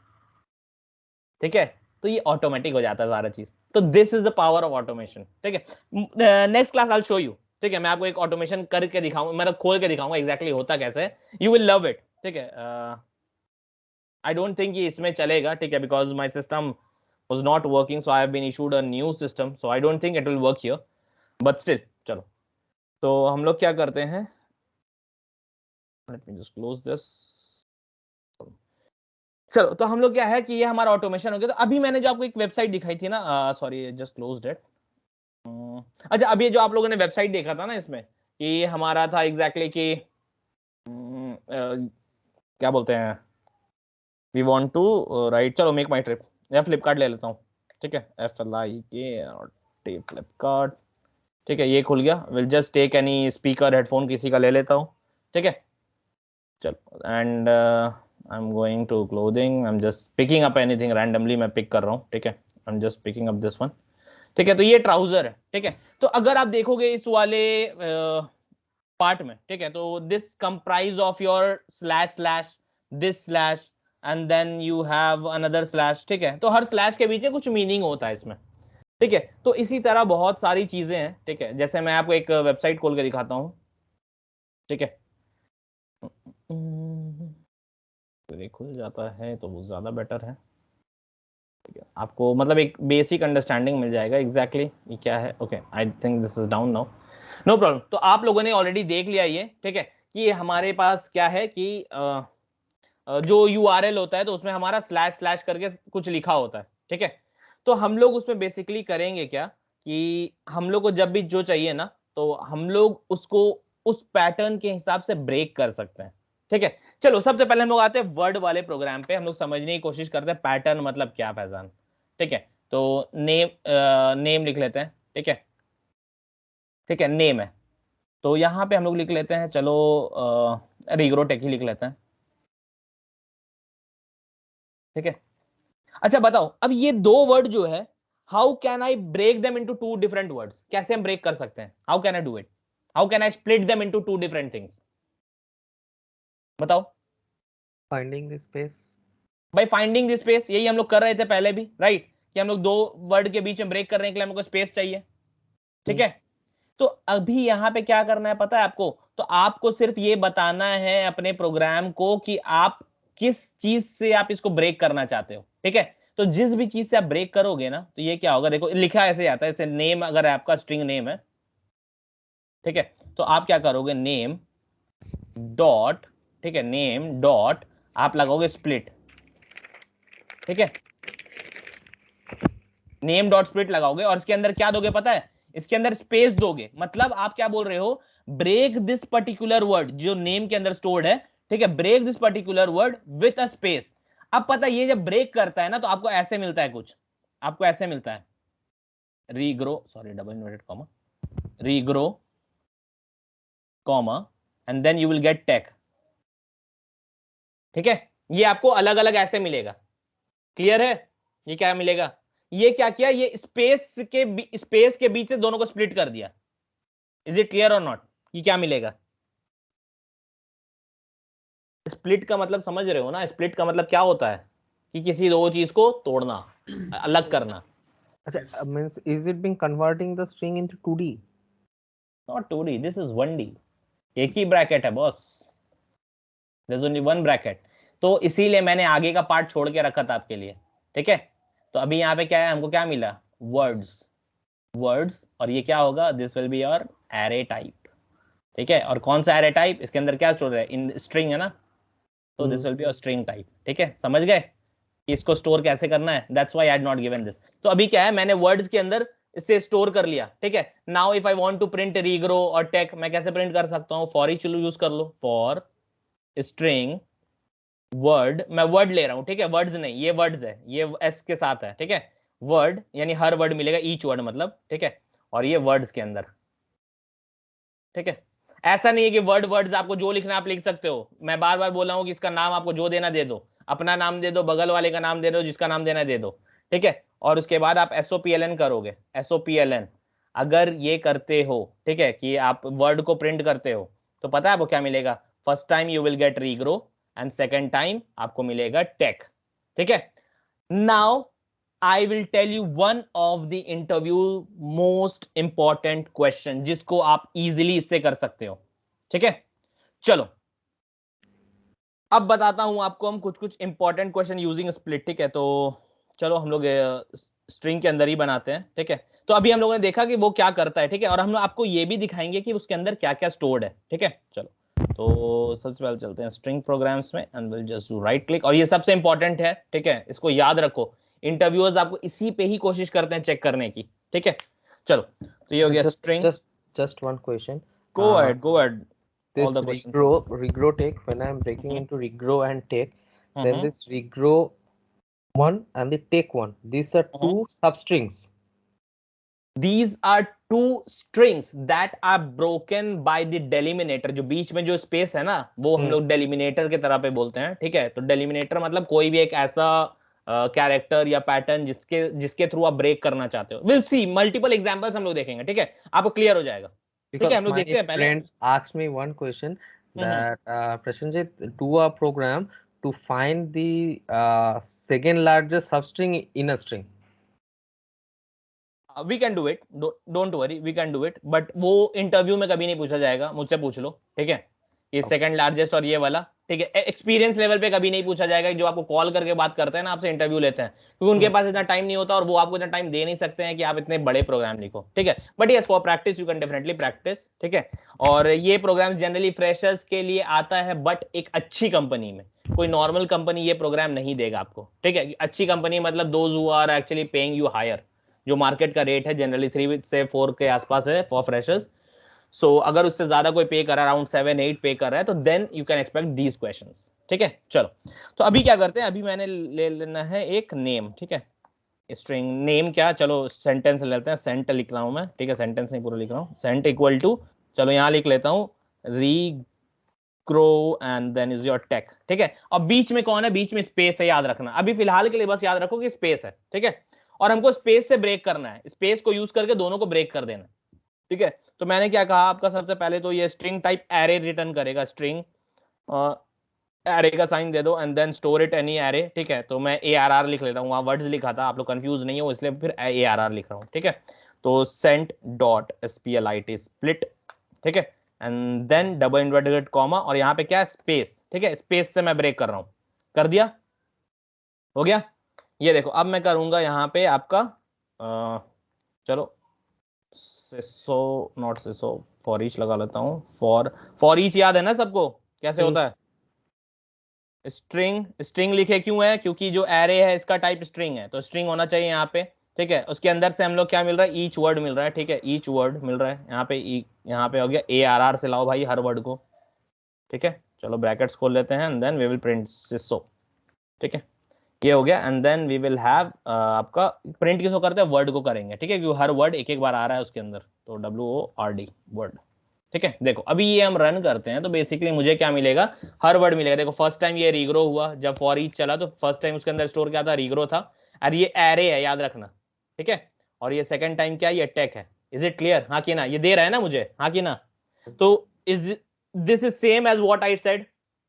ठीक है। तो ये ऑटोमेटिक हो जाता है सारा चीज। तो this is the power of automation, ठीक है। Next class I show you, ठीक है। मैं आपको एक ऑटोमेशन करके दिखाऊंगा, मतलब खोल के दिखाऊंगा एग्जैक्टली होता कैसे है, यू विल लव इट, ठीक है। आई डोंट थिंक ये इसमें चलेगा, ठीक है, because my system was not working, so I have been issued a new system, so I don't think it will work here, but still चलो। तो हम लोग क्या करते हैं, let me just close this। चलो तो हम लोग क्या है कि ये हमारा ऑटोमेशन हो गया। तो अभी मैंने जो आपको एक वेबसाइट दिखाई थी ना, सॉरी जस्ट क्लोज्ड इट। अच्छा, अभी जो आप लोगों ने वेबसाइट देखा था ना, इसमें कि हमारा था एग्जैक्टली कि क्या बोलते हैं, वी वांट टू राइट, चलो मेक माई ट्रिप, या फ्लिपकार्ट ले लेता हूँ, ठीक है, FLIKT फ्लिपकार्ट, ठीक है। ये खुल गया। Will just take any speaker headphone किसी का ले लेता हूँ, ठीक है। चलो and I am going to clothing, I am just picking up anything randomly, मैं पिक कर रहा हूँ, ठीक है। I am just picking up this one, ठीक है। तो ये ट्राउजर है, ठीक है। तो अगर आप देखोगे इस वाले पार्ट में, ठीक है। तो this comprise of your slash slash this slash and then you have another slash, ठीक है। तो हर स्लैश के बीच में कुछ मीनिंग होता है इसमें, ठीक है। तो इसी तरह बहुत सारी चीजें हैं, ठीक है। जैसे मैं आपको एक वेबसाइट खोल के दिखाता हूं, ठीक है। खुल जाता है तो वो ज्यादा बेटर है, ठीक है। आपको मतलब एक बेसिक अंडरस्टैंडिंग मिल जाएगा एग्जैक्टली ये क्या है। Okay, I think this is down now, no problem. तो आप लोगों ने ऑलरेडी देख लिया ये, ठीक है, कि हमारे पास क्या है कि जो URL होता है तो उसमें हमारा स्लैश स्लैश करके कुछ लिखा होता है, ठीक है। तो हम लोग उसमें बेसिकली करेंगे क्या कि हम लोग को जब भी जो चाहिए ना, तो हम लोग उसको उस पैटर्न के हिसाब से ब्रेक कर सकते हैं, ठीक है। चलो सबसे पहले हम लोग आते हैं वर्ड वाले प्रोग्राम पे, हम लोग समझने की कोशिश करते हैं पैटर्न मतलब क्या फैजान, ठीक है। तो नेम लिख लेते हैं, ठीक है, ठीक है, नेम है। तो यहाँ पे हम लोग लिख लेते हैं, चलो रिग्रोटेक ही लिख लेते हैं, ठीक है। अच्छा बताओ, अब ये दो वर्ड जो है, how can I break them into two different words, कैसे हम ब्रेक कर सकते हैं, how can I do it, how can I split them into two different things, बताओ। Finding the space. By finding the space, यही हम लोग कर रहे थे पहले भी, राइट, कि हम लोग दो वर्ड के बीच में ब्रेक करने के लिए हमको स्पेस चाहिए, ठीक है। तो अभी यहां पे क्या करना है पता है आपको, तो आपको सिर्फ ये बताना है अपने प्रोग्राम को कि आप किस चीज से आप इसको ब्रेक करना चाहते हो, ठीक है। तो जिस भी चीज से आप ब्रेक करोगे ना, तो ये क्या होगा, देखो लिखा ऐसे आता है, जैसे नेम, अगर आपका स्ट्रिंग नेम है, ठीक है, तो आप क्या करोगे, नेम डॉट, ठीक है, नेम डॉट आप लगाओगे स्प्लिट, ठीक है, नेम डॉट स्प्लिट लगाओगे और इसके अंदर क्या दोगे पता है, इसके अंदर स्पेस दोगे। मतलब आप क्या बोल रहे हो, ब्रेक दिस पर्टिकुलर वर्ड जो नेम के अंदर स्टोर्ड है, ठीक है, break this particular word with a space. अब पता है ये जब ब्रेक करता है ना, तो आपको ऐसे मिलता है कुछ, आपको ऐसे मिलता है regrow, sorry double inverted comma, regrow comma and then you will get tech, ठीक है। ये आपको अलग अलग ऐसे मिलेगा, क्लियर है। ये क्या मिलेगा, ये क्या किया, ये स्पेस के बीच से दोनों को स्प्लिट कर दिया। इज इट क्लियर और नॉट, ये क्या मिलेगा। स्प्लिट का मतलब समझ रहे हो ना, स्प्लिट का मतलब क्या होता है कि किसी दो चीज को तोड़ना, अलग करना। अच्छा, means is it being converting the string into 2D? Not 2D, this is 1D। एक ही ब्रैकेट है boss, there's only one bracket। तो इसीलिए मैंने आगे का पार्ट छोड़ के रखा था आपके लिए, ठीक है। तो अभी यहाँ पे क्या है, हमको क्या मिला, वर्ड्स, वर्ड्स, और ये क्या होगा, this will be your array type, ठीक है। और कौन सा एरे टाइप, इसके अंदर क्या स्टोर है, इन स्ट्रिंग है ना, तो this will be your string type, ठीक है। समझ गए कि इसको स्टोर कैसे करना है, that's why I had not given this. तो अभी क्या है, मैंने वर्ड्स के अंदर इसे स्टोर कर लिया, ठीक है। Now if I want to print regrow और टेक, मैं कैसे प्रिंट कर सकता हूँ, फॉर ईच यूज कर लो, फॉर स्ट्रिंग वर्ड, मैं वर्ड ले रहा हूं, ठीक है, वर्ड्स नहीं, ये वर्ड्स है, ये एस के साथ है, ठीक है। वर्ड यानी हर वर्ड मिलेगा, ईच वर्ड मतलब, ठीक है। और ये वर्ड्स के अंदर, ठीक है। ऐसा नहीं है कि वर्ड्स आपको जो लिखना आप लिख सकते हो। मैं बार बार बोल रहा हूं कि इसका नाम आपको जो देना दे दो, अपना नाम दे दो, बगल वाले का नाम दे दो, जिसका नाम देना दे दो, ठीक है। और उसके बाद आप SOPLN करोगे, SOPLN अगर ये करते हो, ठीक है, कि आप वर्ड को प्रिंट करते हो, तो पता है आपको क्या मिलेगा, first time you will gate regrow and second time आपको मिलेगा टेक, ठीक है। Now I will tell you one of the interview most important question जिसको आप easily इससे कर सकते हो, ठीक है। चलो अब बताता हूं आपको हम कुछ इंपॉर्टेंट क्वेश्चन यूजिंग स्प्लिट, ठीक है। तो चलो हम लोग स्ट्रिंग के अंदर ही बनाते हैं, ठीक है। तो अभी हम लोगों ने देखा कि वो क्या करता है, ठीक है, और हम आपको ये भी दिखाएंगे कि उसके अंदर क्या क्या स्टोर्ड है, ठीक है। चलो तो सबसे पहले चलते हैं स्ट्रिंग प्रोग्राम्स में and will just do right click, और ये सबसे इंपॉर्टेंट है, ठीक है, इसको याद रखो। इंटरव्यूअर्स आपको इसी पे ही कोशिश करते हैं चेक करने की, ठीक है। चलो तो ये हो गया string. Just one question. Go ahead, all This the questions. regro take, when I am breaking into regro and take, then Mhm. this regro one and the take one, these are two substrings. These are two strings that are broken by the delimiter। जो बीच में जो space है ना, वो हम लोग डेलिमिनेटर के तरह पे बोलते हैं, ठीक है। तो डेलिमिनेटर मतलब कोई भी एक ऐसा कैरेक्टर या पैटर्न जिसके थ्रू आप ब्रेक करना चाहते हो। विल सी मल्टीपल एग्जांपल्स हम लोग देखेंगे, ठीक है, आपको क्लियर हो जाएगा, ठीक है, हम लोग my देखते हैं पहले। friend asked me one question that Prasenjit, do a program to find the second largest substring in a string. We can do it, don't worry, we can do it, but वो interview में कभी नहीं पूछा जाएगा, मुझसे पूछ लो, ठीक है। ये सेकंड लार्जेस्ट और ये वाला, ठीक है, एक्सपीरियंस लेवल पे कभी नहीं पूछा जाएगा। जो आपको कॉल करके बात करते हैं ना, आपसे इंटरव्यू लेते हैं, क्योंकि उनके पास इतना टाइम नहीं होता और वो आपको इतना टाइम दे नहीं सकते हैं कि आप इतने बड़े प्रोग्राम लिखो, ठीक है। But yes, for practice you can definitely practice, ठीक है। और ये प्रोग्राम जनरली फ्रेशर्स के लिए आता है, बट एक अच्छी कंपनी में, कोई नॉर्मल कंपनी ये प्रोग्राम नहीं देगा आपको, ठीक है। अच्छी कंपनी मतलब those who are actually paying you higher, जो मार्केट का रेट है जनरली 3 से 4 के आसपास है फॉर फ्रेशर्स। सो अगर उससे ज्यादा कोई पे कर रहा है, अराउंड 7-8 पे कर रहा है, तो then you can expect these questions, ठीक है। चलो, तो अभी क्या करते हैं, अभी मैंने ले लेना है एक नेम, ठीक है। स्ट्रिंग नेम क्या, चलो सेंटेंस लेते हैं, सेंट लिख रहा हूं मैं, ठीक है, सेंटेंस नहीं पूरा लिख रहा हूं। सेंट इक्वल टू, चलो यहां लिख लेता हूं, regrow and then is your tech, ठीक है। और बीच में कौन है, बीच में स्पेस है, याद रखना। अभी फिलहाल के लिए बस याद रखो कि स्पेस है, ठीक है। और हमको स्पेस से ब्रेक करना है, स्पेस को यूज करके दोनों को ब्रेक कर देना, ठीक है। तो मैंने क्या कहा आपका, सबसे पहले तो ये स्ट्रिंग टाइप एरे रिटर्न करेगा, स्ट्रिंग एरे का साइन दे दो and then store it any array, ठीक है। तो मैं ARR लिख लेता हूँ, वहां वर्ड्स लिखा था, आप लोग कंफ्यूज नहीं हो, इसलिए फिर ARR लिख रहा हूँ, ठीक है। तो सेंट डॉट split स्प्लिट, ठीक है, and then double inverted comma, और यहाँ पे क्या, स्पेस, ठीक है। स्पेस से मैं ब्रेक कर रहा हूँ, कर दिया, हो गया। ये देखो, अब मैं करूंगा यहाँ पे आपका चलो सिसो नॉट सिसो, फॉर ईच लगा लेता हूँ। फॉर ईच याद है ना सबको, कैसे होता है। स्ट्रिंग, स्ट्रिंग लिखे क्यों है, क्योंकि जो एरे है इसका टाइप स्ट्रिंग है, तो स्ट्रिंग होना चाहिए यहाँ पे, ठीक है। उसके अंदर से हम लोग क्या मिल रहा है, ईच वर्ड मिल रहा है, ठीक है, ईच वर्ड मिल रहा है यहाँ पे। यहाँ पे हो गया ARR से लाओ भाई हर वर्ड को, ठीक है। चलो ब्रैकेट्स खोल लेते हैं and then we will print sysout, ठीक है, ये हो गया। And then we will have आपका प्रिंट किसको करते हैं, वर्ड को करेंगे, ठीक है, क्योंकि हर वर्ड एक एक बार आ रहा है उसके अंदर, तो WORD वर्ड, ठीक है। देखो अभी ये हम रन करते हैं तो बेसिकली मुझे क्या मिलेगा, हर वर्ड मिलेगा। देखो फर्स्ट टाइम ये रीग्रो हुआ, जब फॉर ईच चला तो फर्स्ट टाइम उसके अंदर स्टोर क्या था, रीग्रो था, और ये एरे है, याद रखना, ठीक है। और ये सेकंड टाइम क्या, ये टेक है। इज इट क्लियर, हाँ कि ना, ये दे रहा है ना मुझे, हाँ कि ना। तो is this is same as what I said,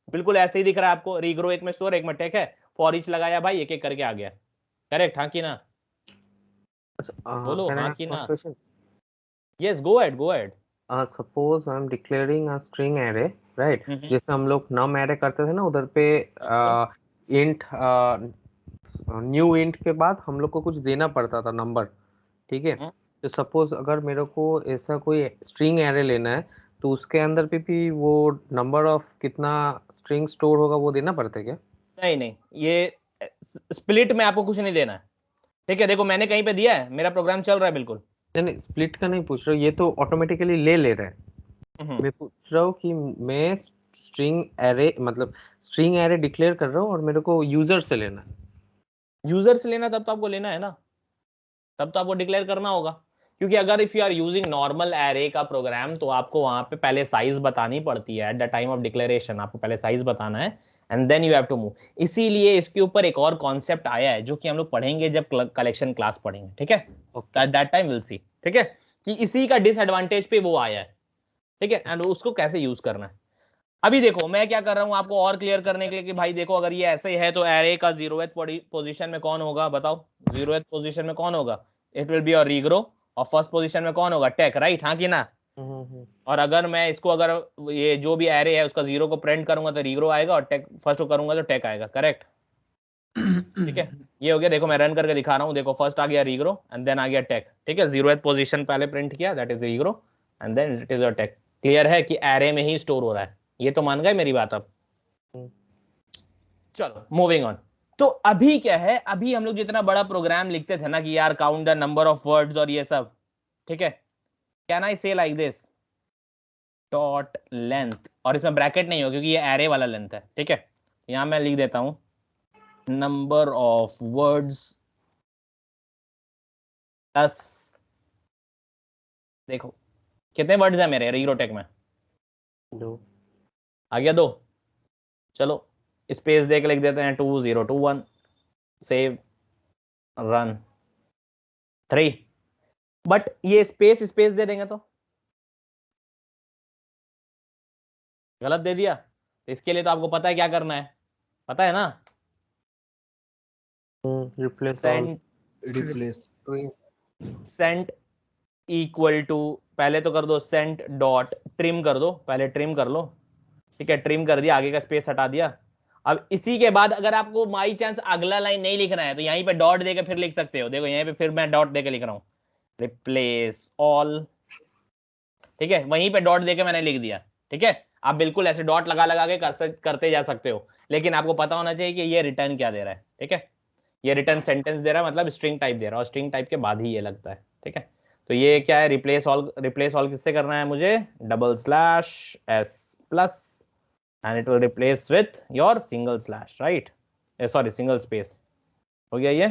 बिल्कुल ऐसे ही दिख रहा है आपको, रीग्रो एक में स्टोर एक में टेक है, फॉर ईच लगाया भाई, एक एक करके आ गया, करेक्ट, हाँ कि ना, बोलो Can I हाँ ask कि one ना। question? Yes, go ahead, go ahead. Suppose I'm declaring a string array, right? जैसे हम लोग num array करते थे ना, उधर पे int न्यू इंट के बाद हम लोग को कुछ देना पड़ता था नंबर, ठीक है। तो सपोज अगर मेरे को ऐसा कोई स्ट्रिंग एरे लेना है, तो उसके अंदर पे भी वो नंबर ऑफ कितना स्ट्रिंग स्टोर होगा वो देना पड़ता है क्या? नहीं नहीं, ये स्प्लिट में आपको कुछ नहीं देना है, ठीक है। देखो मैंने कहीं पे दिया है, मेरा प्रोग्राम चल रहा है बिल्कुल। नहीं, स्प्लिट का नहीं पूछ रहा हूँ, ये तो ऑटोमेटिकली ले ले रहा है। मैं पूछ रहा हूँ कि मैं स्ट्रिंग एरे मतलब स्ट्रिंग एरे डिक्लेयर कर रहा हूँ और मेरे को यूजर से लेना है। यूजर से लेना तब तो आपको लेना है ना, तब तो आपको डिक्लेयर करना होगा, क्योंकि अगर if you are using normal array का प्रोग्राम तो आपको वहां पे पहले साइज बतानी पड़ती है, at the time of declaration आपको पहले साइज बताना है and then you have to move. इसीलिए इसके ऊपर एक और कॉन्सेप्ट आया है जो कि हम लोग पढ़ेंगे जब कलेक्शन क्लास पढ़ेंगे, ठीक है। At that time will see, ठीक है, कि इसी का डिसएडवांटेज पे वो आया है, ठीक है, एंड उसको कैसे यूज करना है। अभी देखो मैं क्या कर रहा हूं आपको और क्लियर करने के लिए कि भाई देखो अगर ये ऐसे है तो एरे का 0th पोजीशन में कौन होगा, बताओ 0th पोजीशन में कौन होगा, it will be your regrow. और फर्स्ट पोजीशन में कौन होगा, टेक, राइट, हाँ कि ना। और अगर मैं इसको अगर ये जो भी एरे है उसका 0 को प्रिंट करूंगा तो रीग्रो आएगा, और टेक फर्स्ट को करूंगा तो टेक आएगा, करेक्ट, ठीक है। ये हो गया, देखो मैं रन करके दिखा रहा हूँ, देखो फर्स्ट आ गया रीग्रो एंड देन आ गया टेक, ठीक है। 0th पोजीशन पहले प्रिंट किया, that is regrow and then it is your tech. Clear है कि एरे में ही स्टोर हो रहा है, ये तो मान गए मेरी बात अब। चलो मूविंग ऑन। तो अभी क्या है, अभी हम लोग जितना बड़ा प्रोग्राम लिखते थे ना कि यार count the number of words और ये सब, ठीक है, कैन आई से लाइक दिस डॉट लेंथ, और इसमें ब्रैकेट नहीं हो क्योंकि ये एरे वाला लेंथ है, ठीक है। यहां मैं लिख देता हूं नंबर ऑफ वर्ड्स प्लस, देखो कितने वर्ड्स है मेरे रीग्रोटेक में, 2 आ गया 2। चलो स्पेस दे के लिख देते हैं 2021, सेव रन 3। बट ये स्पेस स्पेस दे देंगे तो गलत दे दिया, तो इसके लिए तो आपको पता है क्या करना है, पता है ना? Replace all, replace sent equal to, पहले तो कर दो सेंट डॉट ट्रिम कर दो, पहले ट्रिम कर लो, ठीक है, ट्रिम कर दिया, आगे का स्पेस हटा दिया। अब इसी के बाद अगर आपको बाई चांस अगला लाइन नहीं लिखना है तो यहीं पे डॉट देके फिर लिख सकते हो, देखो यहीं पे फिर मैं डॉट देके लिख रहा हूं, रिप्लेस ऑल, ठीक है, वहीं पे डॉट देके मैंने लिख दिया, ठीक है। आप बिल्कुल ऐसे डॉट लगा लगा के करते जा सकते हो, लेकिन आपको पता होना चाहिए कि ये रिटर्न क्या दे रहा है, ठीक है, ये रिटर्न सेंटेंस दे रहा है, मतलब स्ट्रिंग टाइप दे रहा है, और स्ट्रिंग टाइप के बाद ही ये लगता है, ठीक है। तो ये क्या है, रिप्लेस ऑल, रिप्लेस ऑल किससे करना है मुझे, double slash S plus and it will replace with your single slash, right? Sorry, single space. हो गया ये,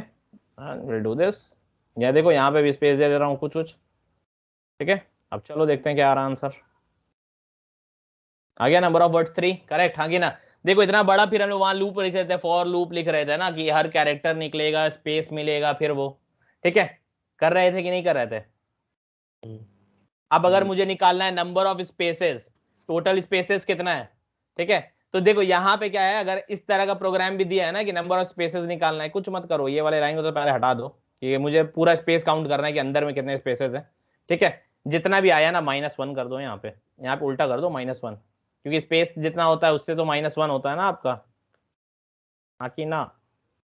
and we'll do this. ये देखो यहाँ पे भी स्पेस दे रहा हूँ कुछ कुछ, ठीक है। अब चलो देखते हैं क्या आ रहा आंसर आ गया, नंबर ऑफ वर्ड्स 3, करेक्ट, हाँ कि ना। देखो इतना बड़ा, फिर हम लोग वहां लूप लिख रहे थे, फॉर लूप लिख रहे थे ना, कि हर कैरेक्टर निकलेगा, स्पेस मिलेगा, फिर वो, ठीक है, कर रहे थे कि नहीं कर रहे थे? अब अगर मुझे निकालना है number of spaces, total spaces कितना है, ठीक है, तो देखो यहाँ पे क्या है, अगर इस तरह का प्रोग्राम भी दिया है ना कि नंबर ऑफ स्पेसेस निकालना है, कुछ मत करो, ये वाले लाइन को तो पहले हटा दो, कि मुझे पूरा स्पेस काउंट करना है कि अंदर में कितने स्पेसेस है, ठीक है। जितना भी आया ना -1 कर दो, यहाँ पे उल्टा कर दो -1, क्योंकि स्पेस जितना होता है उससे तो -1 होता है ना आपका, हाँ कि ना?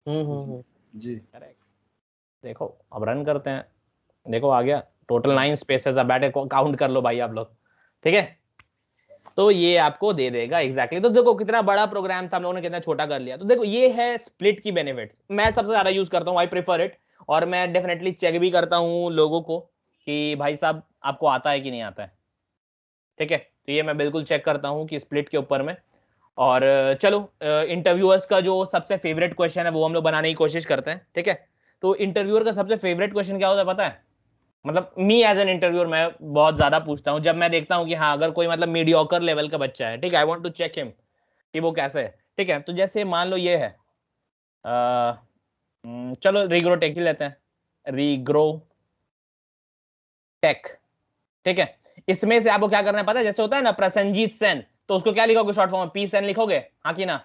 जी करेक्ट। देखो अब रन करते हैं, देखो आ गया, टोटल 9 स्पेसेस, अब बैठे काउंट कर लो भाई आप लोग, ठीक है। तो ये आपको दे देगा एग्जैक्टली। तो देखो कितना बड़ा प्रोग्राम था, हम लोगों ने कितना छोटा कर लिया। तो देखो ये है स्प्लिट की बेनिफिट्स, मैं सबसे ज्यादा यूज करता हूँ, आई प्रेफर इट, और मैं डेफिनेटली चेक भी करता हूँ लोगों को कि भाई साहब आपको आता है कि नहीं आता है, ठीक है। तो ये मैं बिल्कुल चेक करता हूँ कि स्प्लिट के ऊपर में। और चलो इंटरव्यूअर्स का जो सबसे फेवरेट क्वेश्चन है वो हम लोग बनाने की कोशिश करते हैं, ठीक है। तो इंटरव्यूअर का सबसे फेवरेट क्वेश्चन क्या होता है पता है? मतलब मी एज एन इंटरव्यूअर मैं बहुत ज्यादा पूछता हूँ, जब मैं देखता हूँ कि हाँ अगर कोई मतलब मीडियोकर लेवल का बच्चा है, ठीक है, I want to check him कि वो कैसे है, ठीक है। तो जैसे मान लो ये है, चलो रिग्रो टेक ही लेते हैं, रिग्रो टेक, ठीक है। इसमें से आपको क्या करना है पता है? जैसे होता है ना प्रसंजीत सेन, तो उसको क्या लिखोगे शॉर्ट फॉर्म में, पी सेन लिखोगे, हाँ कि ना?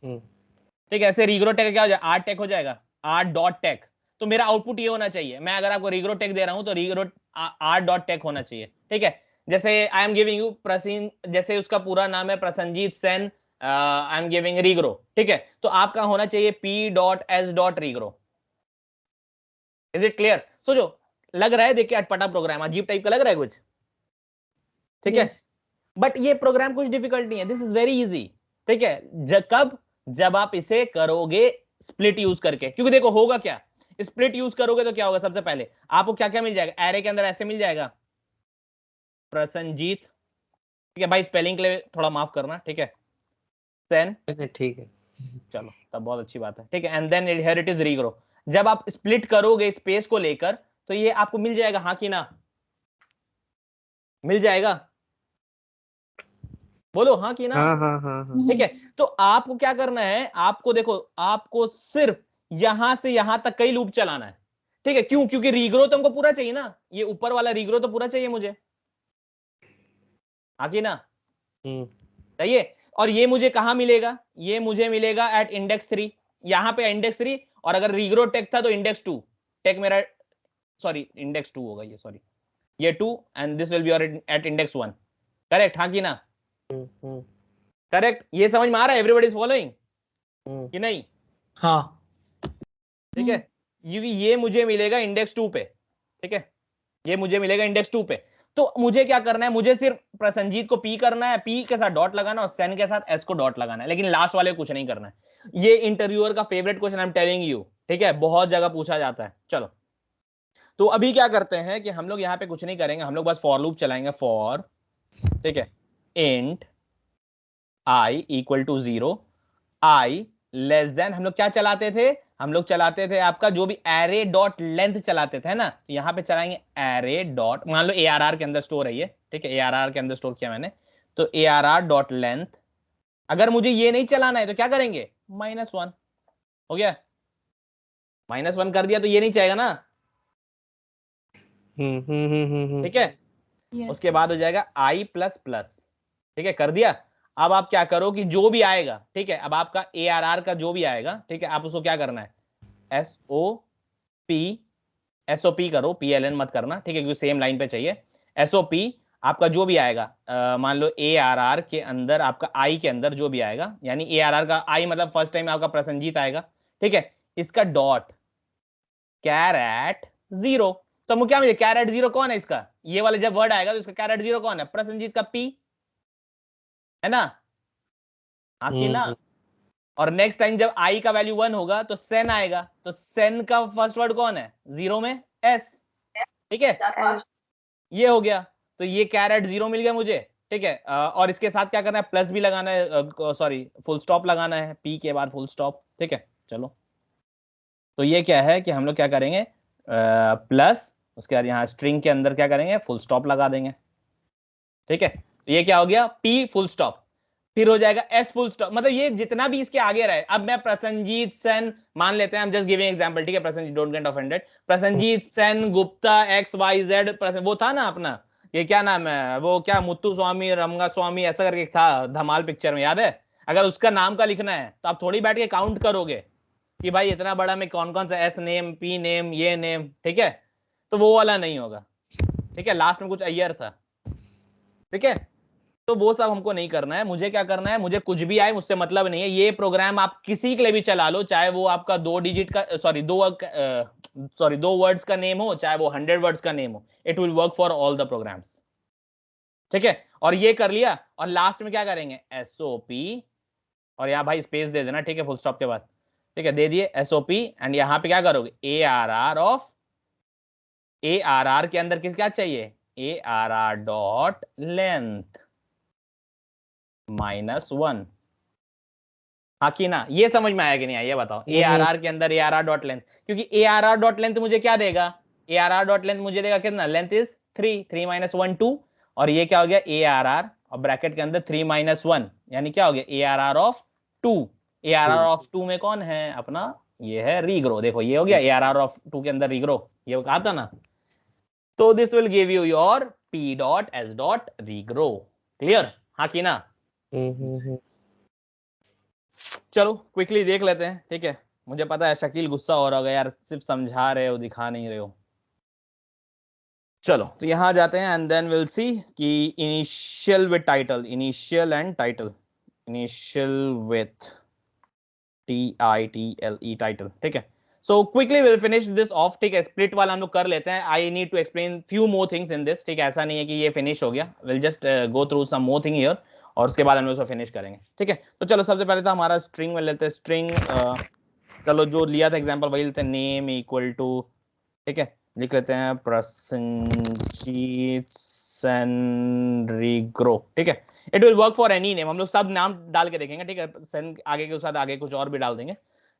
ठीक है। ऐसे रिग्रो टेक क्या हो जाएगा, आर टेक हो जाएगा, आर डॉट टेक। तो मेरा आउटपुट ये होना चाहिए, मैं अगर आपको रिग्रो टेक दे रहा हूं तो रिग्रो आर डॉट टेक होना चाहिए, ठीक है। जैसे I am giving you Prasen, जैसे उसका पूरा नाम है Prasenjit Sen, I am giving regrow, ठीक है। तो आपका होना चाहिए P dot S dot regrow. Is it clear? सोचो, लग रहा है देख के अटपटा प्रोग्राम, अजीब टाइप का लग रहा है कुछ, ठीक है, बट ये प्रोग्राम कुछ डिफिकल्ट नहीं है, दिस इज वेरी इजी, ठीक है। कब? जब आप इसे करोगे स्प्लिट यूज करके, क्योंकि देखो होगा क्या, स्प्लिट यूज करोगे तो क्या होगा, सबसे पहले आपको क्या क्या मिल जाएगा, एरे के अंदर ऐसे मिल जाएगा प्रसंजीत, ठीक है भाई, स्पेलिंग के लिए थोड़ा माफ करना, ठीक है, सेन, ठीक है, चलो तब बहुत अच्छी बात है, ठीक है। And then here it is regrow. जब आप स्प्लिट करोगे स्पेस को लेकर तो ये आपको मिल जाएगा, हाँ कि ना? मिल जाएगा, बोलो हाँ कि ना? हाँ। ठीक है। तो आपको क्या करना है, आपको देखो, आपको सिर्फ यहां से यहां तक कई लूप चलाना है, ठीक है। क्यों? क्योंकि रीग्रो तो हमको पूरा चाहिए ना, ये ऊपर वाला रीग्रो तो पूरा चाहिए मुझे, आगे ना चाहिए। और ये मुझे कहां मिलेगा, ये मुझे मिलेगा एट इंडेक्स 3, यहां पे इंडेक्स 3, और अगर रीग्रो टेक था तो इंडेक्स 2, टेक मेरा सॉरी इंडेक्स 2 होगा ये, सॉरी ये 2, and this will be at index 1, correct, हाँ कि ना? करेक्ट। ये समझ में आ रहा है, एवरीबॉडी इज फॉलोइंग कि नहीं? हाँ ठीक है, क्योंकि ये मुझे मिलेगा इंडेक्स 2 पे, ठीक है, ये मुझे मिलेगा इंडेक्स 2 पे। तो मुझे क्या करना है, मुझे सिर्फ प्रसंजीत को पी करना है, पी के साथ डॉट लगाना, और सेन के साथ एस को डॉट लगाना है, लेकिन लास्ट वाले को कुछ नहीं करना है। ये इंटरव्यूअर का favourite question, I am telling you, ठीक है, बहुत जगह पूछा जाता है। चलो तो अभी क्या करते हैं कि हम लोग यहाँ पे कुछ नहीं करेंगे, हम लोग बस फॉर लूप चलाएंगे, फॉर, ठीक है, int I equal to 0, I less than, हम लोग क्या चलाते थे, हम लोग चलाते थे आपका जो भी एरे डॉट लेंथ चलाते थे ना, तो यहां पे चलाएंगे एरे डॉट, मान लो ARR के अंदर स्टोर है ये, ठीक है, ARR के अंदर स्टोर किया मैंने, तो ARR डॉट लेंथ। अगर मुझे ये नहीं चलाना है तो क्या करेंगे, -1 हो गया, -1 कर दिया तो ये नहीं चाहेगा ना, ठीक है। उसके बाद हो जाएगा आई प्लस प्लस, ठीक है, कर दिया। अब आप क्या करो कि जो भी आएगा, ठीक है, अब आपका ARR का जो भी आएगा, ठीक है, आप उसको क्या करना है, SOP करो, PLN मत करना, ठीक है, क्योंकि सेम लाइन पे चाहिए। SOP आपका जो भी आएगा, मान लो ARR के अंदर आपका I के अंदर जो भी आएगा, यानी ARR का I मतलब फर्स्ट टाइम आपका प्रसन्नजीत आएगा, ठीक है, इसका डॉट कैरेट 0। तो मुझे क्या मिले, कैरेट 0 कौन है इसका, ये वाले जब वर्ड आएगा तो इसका कैरेट 0 कौन है, प्रसन्नजीत का P है ना, आखिर ना। और नेक्स्ट टाइम जब I का वैल्यू 1 होगा तो सेन आएगा, तो सेन का फर्स्ट वर्ड कौन है, 0 में S, ठीक है, ये हो गया। तो ये कैरेट 0 मिल गया मुझे, ठीक है। और इसके साथ क्या करना है, प्लस भी लगाना है, सॉरी फुल स्टॉप लगाना है, P के बाद फुल स्टॉप, ठीक है। चलो, तो ये क्या है कि हम लोग क्या करेंगे, प्लस उसके बाद यहाँ स्ट्रिंग के अंदर क्या करेंगे, फुल स्टॉप लगा देंगे, ठीक है। तो ये क्या हो गया, P फुल स्टॉप, फिर हो जाएगा S फुल स्टॉप, मतलब ये जितना भी इसके आगे रहे। अब मैं प्रसन्नजीत सेन मान लेते हैं, हम जस्ट गिविंग एग्जांपल, ठीक है, Prasannajit, don't get offended, Prasannajit Sen Gupta XYZ, वो था ना अपना, ये क्या नाम है, वो क्या मुत्तु स्वामी रमगा स्वामी ऐसा करके था धमाल पिक्चर में, याद है। अगर उसका नाम का लिखना है तो आप थोड़ी बैठ के काउंट करोगे कि भाई इतना बड़ा में कौन कौन सा S नेम, P नेम, ये नेम, ठीक है, तो वो वाला नहीं होगा, ठीक है। लास्ट में कुछ अय्यर था, ठीक है, तो वो सब हमको नहीं करना है। मुझे क्या करना है, मुझे कुछ भी आए मुझसे मतलब नहीं है। ये प्रोग्राम आप किसी के लिए भी चला लो, चाहे वो आपका 2 डिजिट का दो वर्ड्स का नेम हो, चाहे वो 100 वर्ड्स का नेम हो, it will work for all the programs, ठीक है। और ये कर लिया, और लास्ट में क्या करेंगे, SOP, और यहाँ भाई स्पेस दे देना, ठीक है, फुल स्टॉप के बाद, ठीक है, दे दिए SOP, एंड यहाँ पे क्या करोगे, ARR के अंदर किस क्या चाहिए, ARR डॉट लेंथ -1, हाँ कि ना, ये समझ में आया कि नहीं आया, ये बताओ। ARR के अंदर ARR डॉट लेंथ, क्योंकि ARR डॉट लेंथ मुझे क्या देगा, ARR डॉट लेंथ मुझे देगा कितना, लेंथ इज 3 - 1 2, और ये क्या हो गया, ARR और ब्रैकेट के अंदर 3 - 1, यानी क्या हो गया, ARR ऑफ 2। ARR ऑफ 2 में कौन है अपना, ये है रीग्रो, देखो ये हो गया ARR ऑफ 2 के अंदर रीग्रो, ये कहा था ना। तो this will give you your P dot S dot regrow, clear, हाँ कि ना। चलो क्विकली देख लेते हैं, ठीक है। मुझे पता है शकील गुस्सा हो रहा होगा, यार सिर्फ समझा रहे हो, दिखा नहीं रहे हो। चलो तो यहां जाते हैं, एंड देन विल सी कि initial with title, initial and title, initial with TITLE title, ठीक है। So quickly will finish this off, ठीक है। स्प्लिट वाला हम लोग कर लेते हैं, I need to explain few more things in this, ठीक है, ऐसा नहीं है कि ये फिनिश हो गया, will just go through some more thing here, और उसके बाद हम लोग उसको फिनिश करेंगे, ठीक है। तो चलो सबसे पहले तो हमारा स्ट्रिंग में लेते हैं, स्ट्रिंग चलो जो लिया था एग्जांपल वही लेते हैं, नेम इक्वल टू, ठीक है, लिख लेते हैं प्रसन्नजीत सेन रीग्रो, ठीक है। It will work for any name, हम लोग सब नाम डाल के देखेंगे, ठीक है, सेन आगे के साथ आगे कुछ और भी डाल देंगे,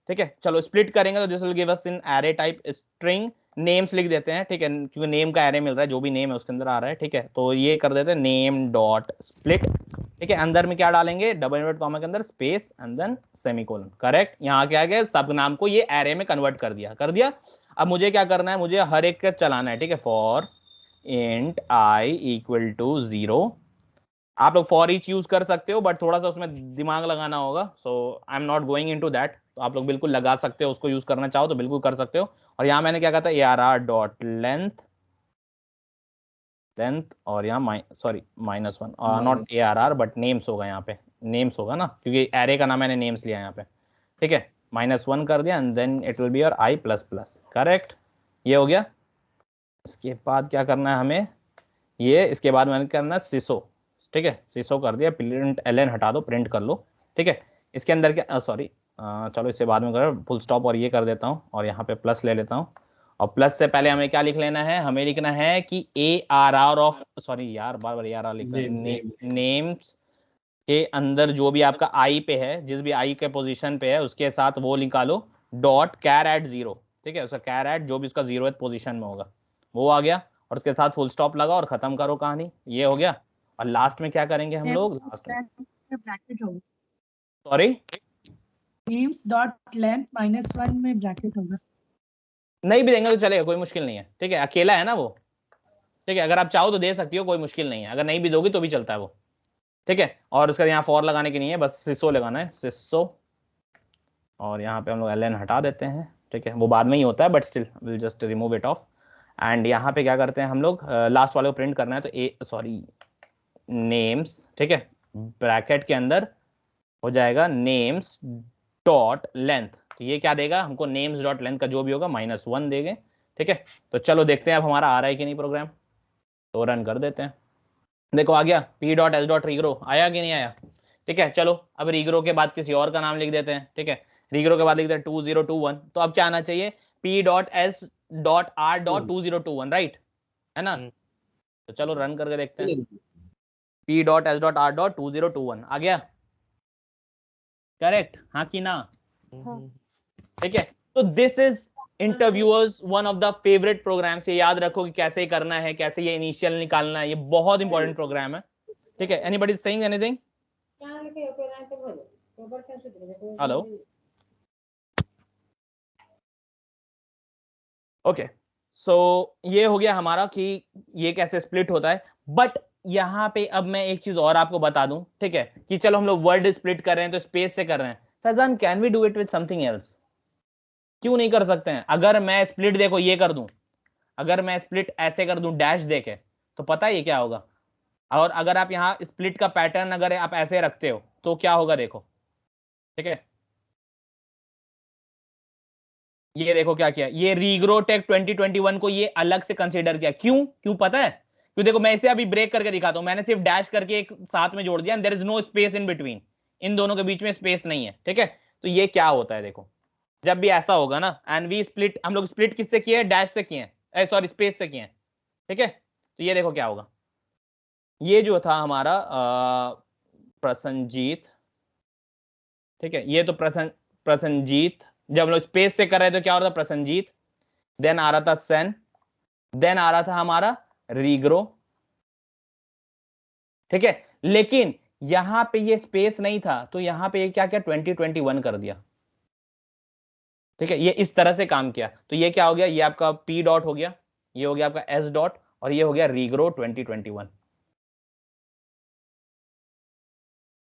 ठीक है। चलो स्प्लिट करेंगे तो this will give us in array type string, names लिख देते हैं, ठीक है, क्योंकि नेम का एरे मिल रहा है, जो भी नेम है उसके अंदर आ रहा है, ठीक है। तो ये कर देते हैं नेम डॉट स्प्लिट, ठीक है। अंदर में क्या डालेंगे, डबल इनवर्ट कॉमा के अंदर space and then semicolon, correct. यहाँ क्या है, सब नाम को ये एरे में कन्वर्ट कर दिया। अब मुझे क्या करना है, मुझे हर एक का चलाना है, ठीक है। For int I equal to 0, आप लोग फॉर ईच यूज कर सकते हो, बट थोड़ा सा उसमें दिमाग लगाना होगा, so I am not going into that. तो आप लोग बिल्कुल लगा सकते हो, उसको यूज करना चाहो तो बिल्कुल कर सकते हो। और यहाँ मैंने क्या कहा था, ARR डॉट लेंथ, और यहाँ sorry -1, not ARR but names होगा, यहाँ पे नेम्स होगा ना, क्योंकि एरे का नाम मैंने नेम्स लिया यहाँ पे, ठीक है। -1 कर दिया, and then it will be your I++, correct, ये हो गया। इसके बाद क्या करना है हमें, ये इसके बाद मैंने करना है सिसो, ठीक है, सिसो कर दिया, प्रिंट ln हटा दो, प्रिंट कर लो, ठीक है। इसके अंदर क्या, सॉरी चलो इससे बाद में कर, फुल स्टॉप और ये कर देता हूँ, और यहाँ पे प्लस ले लेता हूँ। और प्लस से पहले हमें क्या लिख लेना है, हमें लिखना है कि ARR ऑफ, सॉरी यार बार बार ARR लिख रहा है, नेम्स के अंदर जो भी आपका I पे है, जिस भी I के पोजीशन पे है उसके साथ वो निकालो डॉट कैर एट 0, ठीक है। उसका कैर एट जो भी उसका 0th पोजीशन में होगा वो आ गया, और उसके साथ फुल स्टॉप लगा और खत्म करो कहानी, ये हो गया। और लास्ट में क्या करेंगे हम लोग, लास्ट में ब्रैकेट होगा, सॉरी नेम्स डॉट लेंथ -1 में ब्रैकेट होगा, नहीं भी देंगे तो चलेगा, कोई मुश्किल नहीं है, ठीक है। अकेला है ना वो, ठीक है, अगर आप चाहो तो दे सकती हो, कोई मुश्किल नहीं है, अगर नहीं भी दोगी तो भी चलता है वो, ठीक है, और उसका यहाँ फॉर लगाने की नहीं है, बस सिसो लगाना है, सिसो, और यहाँ पे हम लोग ln हटा देते हैं, ठीक है, वो बाद में ही होता है but still will just remove it of. And यहाँ पे क्या करते हैं हम लोग, लास्ट वाले को प्रिंट करना है तो नेम्स, ठीक है, ब्रैकेट के अंदर हो जाएगा नेम्स डॉट लेंथ, तो ये क्या देगा हमको, नेम्स डॉट लेंथ का जो भी होगा -1 देंगे, ठीक है। तो चलो देखते हैं अब हमारा आ रहा है कि नहीं प्रोग्राम, तो रन कर देते हैं। देखो आ गया, p dot S dot regrow, आया कि नहीं आया, ठीक है। चलो अब रीग्रो के बाद किसी और का नाम लिख देते हैं, ठीक है, रीग्रो के बाद लिखते हैं 2021, तो अब क्या आना चाहिए, p dot S dot R dot 2021, right, है ना। तो चलो रन करके देखते हैं, p dot S dot R dot 2021 आ गया, करेक्ट, हाँ कि ना, ठीक है। तो this is interviewers one of the favourite program, से याद रखो कि कैसे करना है, कैसे ये इनिशियल निकालना है, ये बहुत इंपॉर्टेंट प्रोग्राम है, ठीक है। Anybody saying anything? Hello, okay, so ये हो गया हमारा कि ये कैसे स्प्लिट होता है। बट यहाँ पे अब मैं एक चीज और आपको बता दूं, ठीक है, कि चलो हम लोग वर्ड स्प्लिट कर रहे हैं तो स्पेस से कर रहे हैं, Faizan can we do it with something else, क्यों नहीं कर सकते हैं? अगर मैं स्प्लिट देखो ये कर दूं, अगर मैं स्प्लिट ऐसे कर दूं डैश देके, तो पता है ये क्या होगा, और अगर आप यहाँ स्प्लिट का पैटर्न अगर आप ऐसे रखते हो तो क्या होगा, देखो, ठीक है, ये देखो क्या किया, ये रीग्रोटेक 2021 को ये अलग से कंसीडर किया, क्यों क्यों पता है, क्यों, देखो मैं इसे अभी ब्रेक करके दिखाता हूं, मैंने सिर्फ डैश करके एक साथ में जोड़ दिया, there is no space in between, इन दोनों के बीच में स्पेस नहीं है, ठीक है। तो ये क्या होता है, देखो जब भी ऐसा होगा ना, एंड वी स्प्लिट, हम लोग स्प्लिट किससे किए, डैश से किए, सॉरी स्पेस से किए, ठीक है। तो ये देखो क्या होगा, ये जो था हमारा प्रसन्नजीत, ठीक है, ये तो प्रसन्नजीत, जब हम लोग स्पेस से कर रहे थे तो क्या हो रहा था, प्रसन्नजीत, देन आ रहा था सेन, देन आ रहा था हमारा रीग्रो, ठीक है। लेकिन यहां पे ये स्पेस नहीं था, तो यहां पे ये क्या क्या 2021 कर दिया, ठीक है, ये इस तरह से काम किया, तो ये क्या हो गया, ये आपका p डॉट हो गया, ये हो गया आपका s डॉट, और ये हो गया रीग्रो 2021,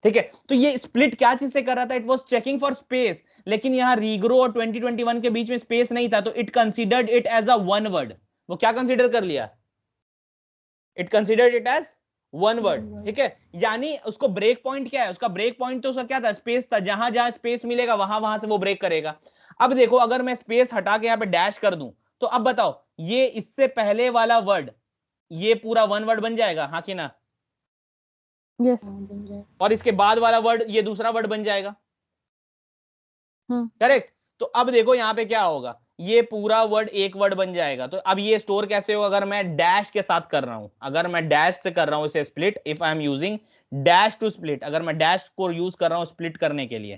ठीक है। तो ये स्प्लिट क्या चीज से कर रहा था, it was checking for space, लेकिन यहां रीग्रो और 2021 के बीच में स्पेस नहीं था, तो it considered it as a one word, वो क्या कंसीडर कर लिया, it considered it as one word, ठीक है। यानी उसको ब्रेक पॉइंट क्या है, उसका ब्रेक पॉइंट तो उसका क्या था, स्पेस था, जहां जहां स्पेस मिलेगा वहां वहां से वो ब्रेक करेगा। अब देखो अगर मैं स्पेस हटा के यहाँ पे डैश कर दूं, तो अब बताओ ये इससे पहले वाला वर्ड ये पूरा वन वर्ड बन जाएगा, हाँ कि ना, यस, और इसके बाद वाला वर्ड ये दूसरा वर्ड बन जाएगा, करेक्ट। तो अब देखो यहाँ पे क्या होगा, ये पूरा वर्ड एक वर्ड बन जाएगा, तो अब ये स्टोर कैसे होगा, अगर मैं डैश के साथ कर रहा हूं, अगर मैं डैश से कर रहा हूं इसे split, if I am using dash to split, अगर मैं डैश को यूज कर रहा हूं स्प्लिट करने के लिए,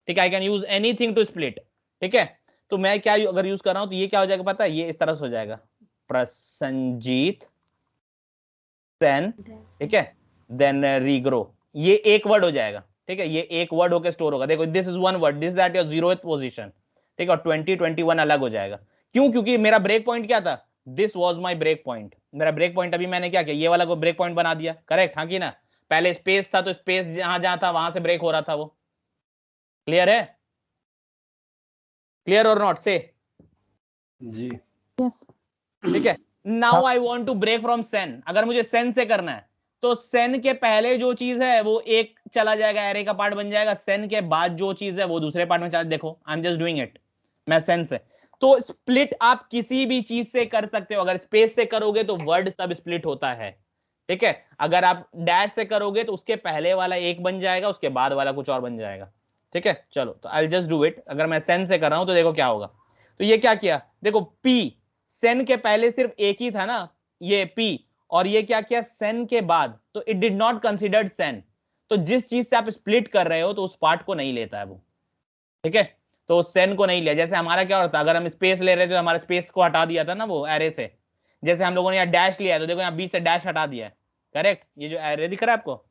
ठीक है, I can use anything to split, ठीक है। तो मैं क्या अगर यूज कर रहा हूं तो ये क्या हो जाएगा पता है, ये इस तरह से हो जाएगा, प्रसन्नजीत सेन, ठीक है, देन रीग्रो, ये एक वर्ड हो जाएगा, ठीक है, ये एक वर्ड होकर स्टोर होगा, देखो this is one word, this that your 0th position, ठीक है, और 2021 अलग हो जाएगा, क्यों, क्योंकि मेरा ब्रेक पॉइंट क्या था, this was my break point, मेरा ब्रेक पॉइंट अभी मैंने क्या किया, ये वाला को ब्रेक पॉइंट बना दिया, करेक्ट, हाँ कि ना, पहले स्पेस था तो स्पेस जहां जहां था वहां से ब्रेक हो रहा था, वो क्लियर है, क्लियर और नॉट से, जी यस, ठीक है। Now I want to break from sen, अगर मुझे सेन से करना है तो सेन के पहले जो चीज है वो एक चला जाएगा, एरे का पार्ट बन जाएगा, सेन के बाद जो चीज है वो दूसरे पार्ट में चला, देखो आई एम जस्ट डूइंग इट, मैं सेन से, तो स्प्लिट आप किसी भी चीज से कर सकते हो, अगर स्पेस से करोगे तो वर्ड सब स्प्लिट होता है, ठीक है, अगर आप डैश से करोगे तो उसके पहले वाला एक बन जाएगा, उसके बाद वाला कुछ और बन जाएगा, ठीक है। चलो तो आई जस्ट डू इट, अगर मैं सेन से कर रहा हूं तो देखो क्या होगा, तो ये क्या किया, देखो पी, सेन के पहले सिर्फ एक ही था ना ये पी, और ये क्या किया सेन के बाद, तो it did not considered Sen, तो जिस चीज से आप स्प्लिट कर रहे हो तो उस पार्ट को नहीं लेता है वो, ठीक है, तो सेन को नहीं लिया। जैसे हमारा क्या होता, अगर हम स्पेस ले रहे थे तो हमारे स्पेस को हटा दिया था ना वो एरे से, जैसे हम लोगों ने यहाँ डैश लिया है तो देखो यहाँ बी से डैश हटा दिया है, करेक्ट, ये जो एरे दिख रहा है आपको,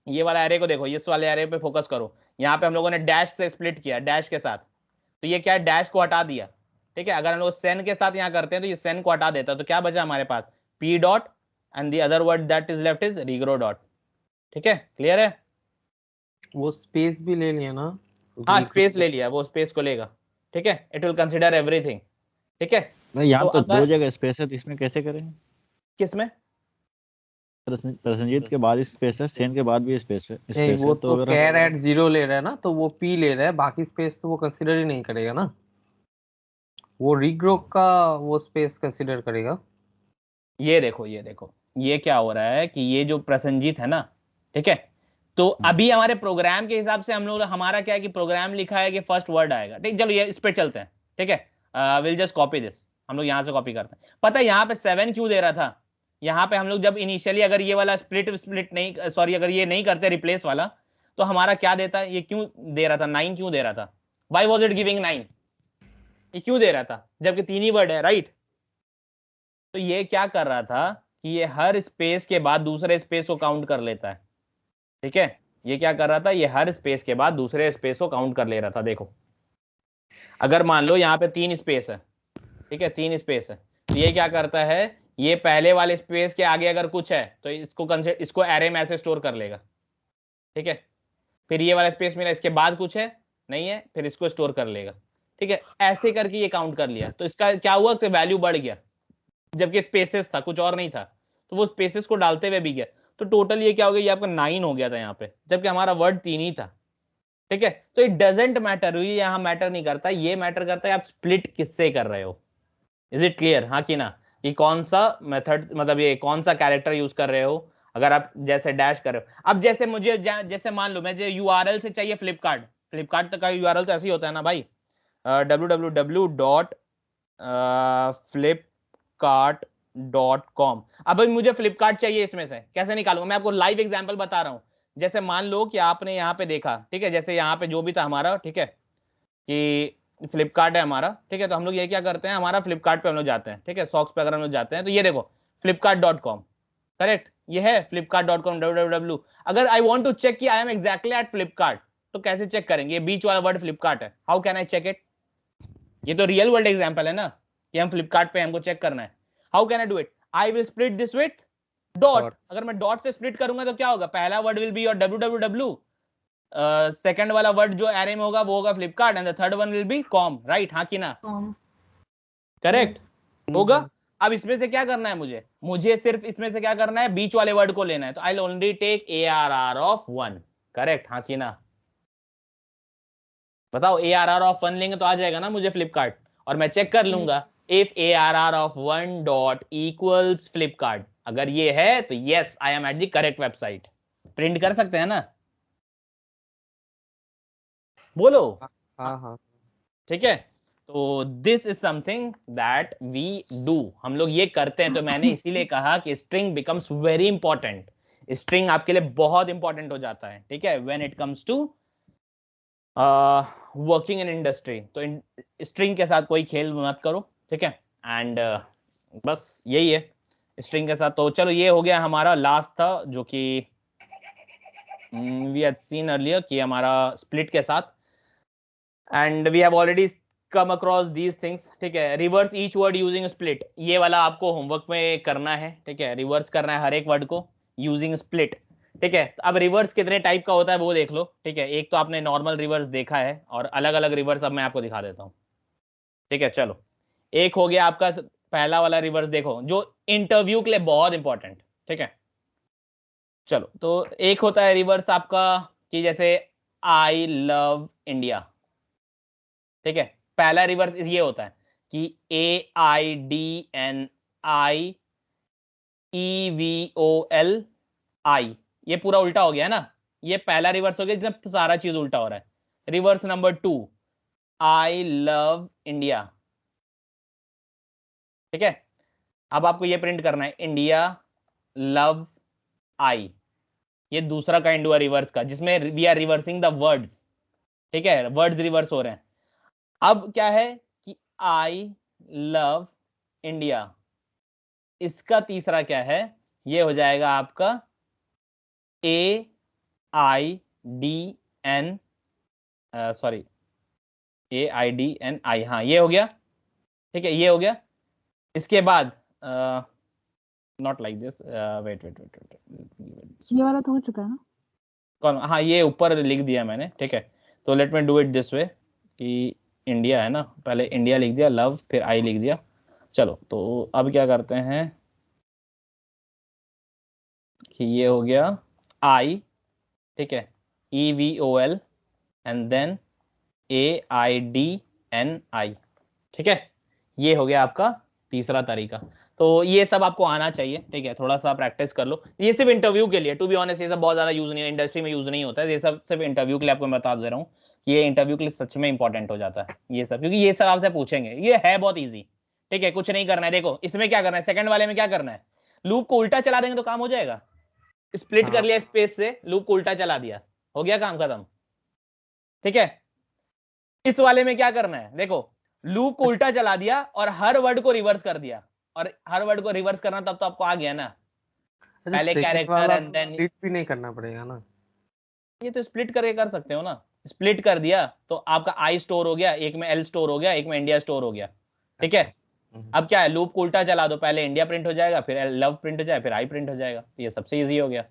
ये वाला एरे को देखो, इस वाले एरे पे फोकस करो, यहाँ पे हम लोगों ने डैश से स्प्लिट किया, डैश के साथ, तो ये क्या है डैश को हटा दिया, ठीक है। अगर हम लोग सेन के साथ यहाँ करते हैं तो ये सेन को हटा देता है, तो क्या बचा हमारे पास, P dot and the other word that is left is regro dot. ठीक है, क्लियर है? वो स्पेस भी ले लिया ना? हाँ, स्पेस ले लिया, वो स्पेस को लेगा, ठीक है, इट विल कंसिडर एवरीथिंग, ठीक है। यहाँ तो तो अगर दो जगह स्पेस है, तो इसमें कैसे करें? किसमें? प्रसन्नजीत के बाद स्पेस है, सेन के बाद भी स्पेस है, नहीं, स्पेस वो है, तो अगर कैर एट 0 ले रहा है ना, तो वो पी ले रहा है, बाकी स्पेस तो वो कंसीडर ही नहीं करेगा ना, वो रिग्रो का वो स्पेस कंसीडर करेगा। ये देखो, ये देखो, ये क्या हो रहा है कि ये जो प्रसन्नजीत है ना, ठीक है, तो अभी हमारे प्रोग्राम के हिसाब से हम लोग, हमारा क्या है कि प्रोग्राम लिखा है कि फर्स्ट वर्ड आएगा, ठीक, चलो ये इस पे चलते हैं, ठीक है, विल जस्ट कॉपी दिस, हम लोग यहां से कॉपी करते हैं। पता है यहाँ पे 7 क्यों दे रहा था? यहाँ पे हम लोग जब इनिशियली अगर ये वाला स्प्लिट नहीं, सॉरी, अगर ये नहीं करते रिप्लेस वाला, तो हमारा क्या देता, ये क्यों दे रहा था, 9 क्यों दे रहा था? Why was it giving 9? ये क्यों दे रहा था जबकि 3 ही वर्ड है, राइट? तो ये क्या कर रहा था कि ये हर स्पेस के बाद दूसरे स्पेस को काउंट कर लेता है, ठीक है, ये क्या कर रहा था, ये हर स्पेस के बाद दूसरे स्पेस को काउंट कर ले रहा था। देखो, अगर मान लो यहाँ पे 3 स्पेस है, ठीक है, 3 स्पेस है, तो ये क्या करता है, ये पहले वाले स्पेस के आगे अगर कुछ है तो इसको एरे में ऐसे स्टोर कर लेगा, ठीक है, फिर ये वाला स्पेस मिला, इसके बाद कुछ है नहीं है, फिर इसको स्टोर कर लेगा, ठीक है, ऐसे करके ये काउंट कर लिया। तो इसका क्या हुआ कि वैल्यू बढ़ गया, जबकि स्पेसेस था, कुछ और नहीं था, तो वो स्पेसेस को डालते हुए भी गया, तो टोटल ये क्या हो गया, ये आपका 9 हो गया था यहाँ पे, जबकि हमारा वर्ड 3 ही था, ठीक है। तो इट डजेंट मैटर, ये यहाँ मैटर नहीं करता, ये मैटर करता है आप स्प्लिट किससे कर रहे हो। इज इट क्लियर, हाँ कि ना? कि कौन सा मेथड, मतलब ये कौन सा कैरेक्टर यूज कर रहे हो। अगर आप जैसे डैश कर रहे हो, अब जैसे मुझे जैसे मान लो मुझे यूआरएल से चाहिए फ्लिपकार्ट, फ्लिपकार्ट का यूआरएल तो ऐसे ही होता है ना भाई, www.flipkart.com। अब भाई मुझे फ्लिपकार्ट चाहिए, इसमें से कैसे निकालूंगा? मैं आपको लाइव एग्जांपल बता रहा हूं। जैसे मान लो कि आपने यहाँ पे देखा, ठीक है, जैसे यहाँ पे जो भी था हमारा, ठीक है, कि फ्लिपकार्ट है हमारा, ठीक है, तो हम लोग ये क्या करते हैं, हमारा फ्लिपकार्ट पे हम लोग जाते हैं, ठीक है, सॉक्स पे अगर हम लोग जाते हैं तो ये देखो flipkart.com, करेक्ट, ये है flipkart.com www। अगर आई वांट टू चेक कि I am exactly at Flipkart, तो कैसे चेक करेंगे? ये बीच वाला वर्ड फ्लिपकार्ट है, how can I check it? ये तो रियल वर्ल्ड एग्जांपल है ना कि हम फ्लिपकार्ट पे, हमको चेक करना है। How can I do it? I will split this with dot. अगर मैं डॉट से स्प्लिट करूंगा तो क्या होगा? पहला word will be your www, second वाला वर्ड जो एरे में होगा वो होगा Flipkart, and the third one will be com, right, हाँ कि ना? करेक्ट होगा। अब इसमें से क्या करना है मुझे सिर्फ इसमें से क्या करना है, बीच वाले वर्ड को लेना है, तो I will only take ARR of 1, correct, हाँ कि ना? बताओ, ARR ऑफ 1 लेंगे तो आ जाएगा ना मुझे फ्लिपकार्ट, और मैं चेक कर लूंगा if ARR of 1 dot equals Flipkart, अगर ये है तो yes I am at the correct website. प्रिंट कर सकते हैं ना? बोलो। हाँ, ठीक है, तो this is something that we do, हम लोग ये करते हैं। तो मैंने इसीलिए कहा कि string becomes very important, string आपके लिए बहुत इंपॉर्टेंट हो जाता है, ठीक है, when it comes to working in industry. तो स्ट्रिंग के साथ कोई खेल मत करो, ठीक है, एंड बस यही है स्ट्रिंग के साथ। तो चलो, ये हो गया हमारा लास्ट था, जो कि वी हैड सीन अर्लियर कि हमारा स्प्लिट के साथ, and we have already come across these things, ठीक है। Reverse each word using split, ये वाला आपको होमवर्क में करना है, ठीक है, रिवर्स करना है हर एक वर्ड को यूजिंग स्प्लिट, ठीक है। अब रिवर्स कितने टाइप का होता है वो देख लो, ठीक है। एक तो आपने नॉर्मल रिवर्स देखा है, और अलग अलग रिवर्स अब मैं आपको दिखा देता हूँ, ठीक है। चलो, एक हो गया आपका पहला वाला रिवर्स, देखो, जो इंटरव्यू के लिए बहुत इंपॉर्टेंट, ठीक है। चलो, तो एक होता है रिवर्स आपका कि जैसे आई लव इंडिया, ठीक है। पहला रिवर्स ये होता है कि AIDNIEVOLI, ये पूरा उल्टा हो गया है ना, ये पहला रिवर्स हो गया जिसमें सारा चीज उल्टा हो रहा है। Reverse number 2, I love India, ठीक है। अब आपको ये प्रिंट करना है इंडिया लव आई, ये दूसरा काइंड हुआ रिवर्स का, जिसमें we are reversing the words, ठीक है, वर्ड्स रिवर्स हो रहे हैं। अब क्या है कि आई लव इंडिया, इसका तीसरा क्या है, ये हो जाएगा आपका AIDN, सॉरी AIDNI, हाँ ये हो गया, ठीक है, ये हो गया। इसके बाद नॉट लाइक दिस, वेट ये वाला तो हो चुका है ना? कौन? हाँ ये ऊपर लिख दिया मैंने, ठीक है। तो let me do it this way कि इंडिया है ना, पहले इंडिया लिख दिया, लव, फिर आई लिख दिया। चलो तो अब क्या करते हैं कि ये हो गया आई, ठीक है, EVOL एंड देन AIDNI, ठीक है। ये हो गया आपका तीसरा तरीका। तो ये सब आपको आना चाहिए, ठीक है, थोड़ा सा प्रैक्टिस कर लो। ये सिर्फ इंटरव्यू के लिए, टू बी ऑनेस्ट ये सब बहुत ज्यादा यूज नहीं है, इंडस्ट्री में यूज नहीं होता है ये सब, सिर्फ इंटरव्यू के लिए आपको मैं बता दे रहा हूँ कि ये इंटरव्यू के लिए सच में इंपॉर्टेंट हो जाता है ये सब, क्योंकि ये सब आपसे पूछेंगे। ये है बहुत ईजी, ठीक है, कुछ नहीं करना है। देखो इसमें क्या करना है, सेकंड वाले में क्या करना है, लूप को उल्टा चला देंगे तो काम हो जाएगा। स्प्लिट कर लिया स्पेस से, लूप को उल्टा चला दिया, हो गया काम खत्म, ठीक है। इस वाले में क्या करना है, देखो लूप को उल्टा चला दिया और हर वर्ड को रिवर्स कर दिया, और हर वर्ड को रिवर्स करना तब तो आपको आ गया ना, पहले कैरेक्टर एंड देन स्प्लिट भी नहीं करना पड़ेगा ना? ये तो स्प्लिट करके कर सकते हो ना। स्प्लिट कर दिया तो आपका आई स्टोर हो गया, एक में एल स्टोर हो गया, एक में इंडिया स्टोर हो गया, ठीक है। अब क्या है, लूप को उल्टा चला दो, पहले इंडिया प्रिंट हो जाएगा, फिर लव प्रिंट हो जाएगा, फिर आई प्रिंट हो जाएगा, ये सबसे इजी हो गया,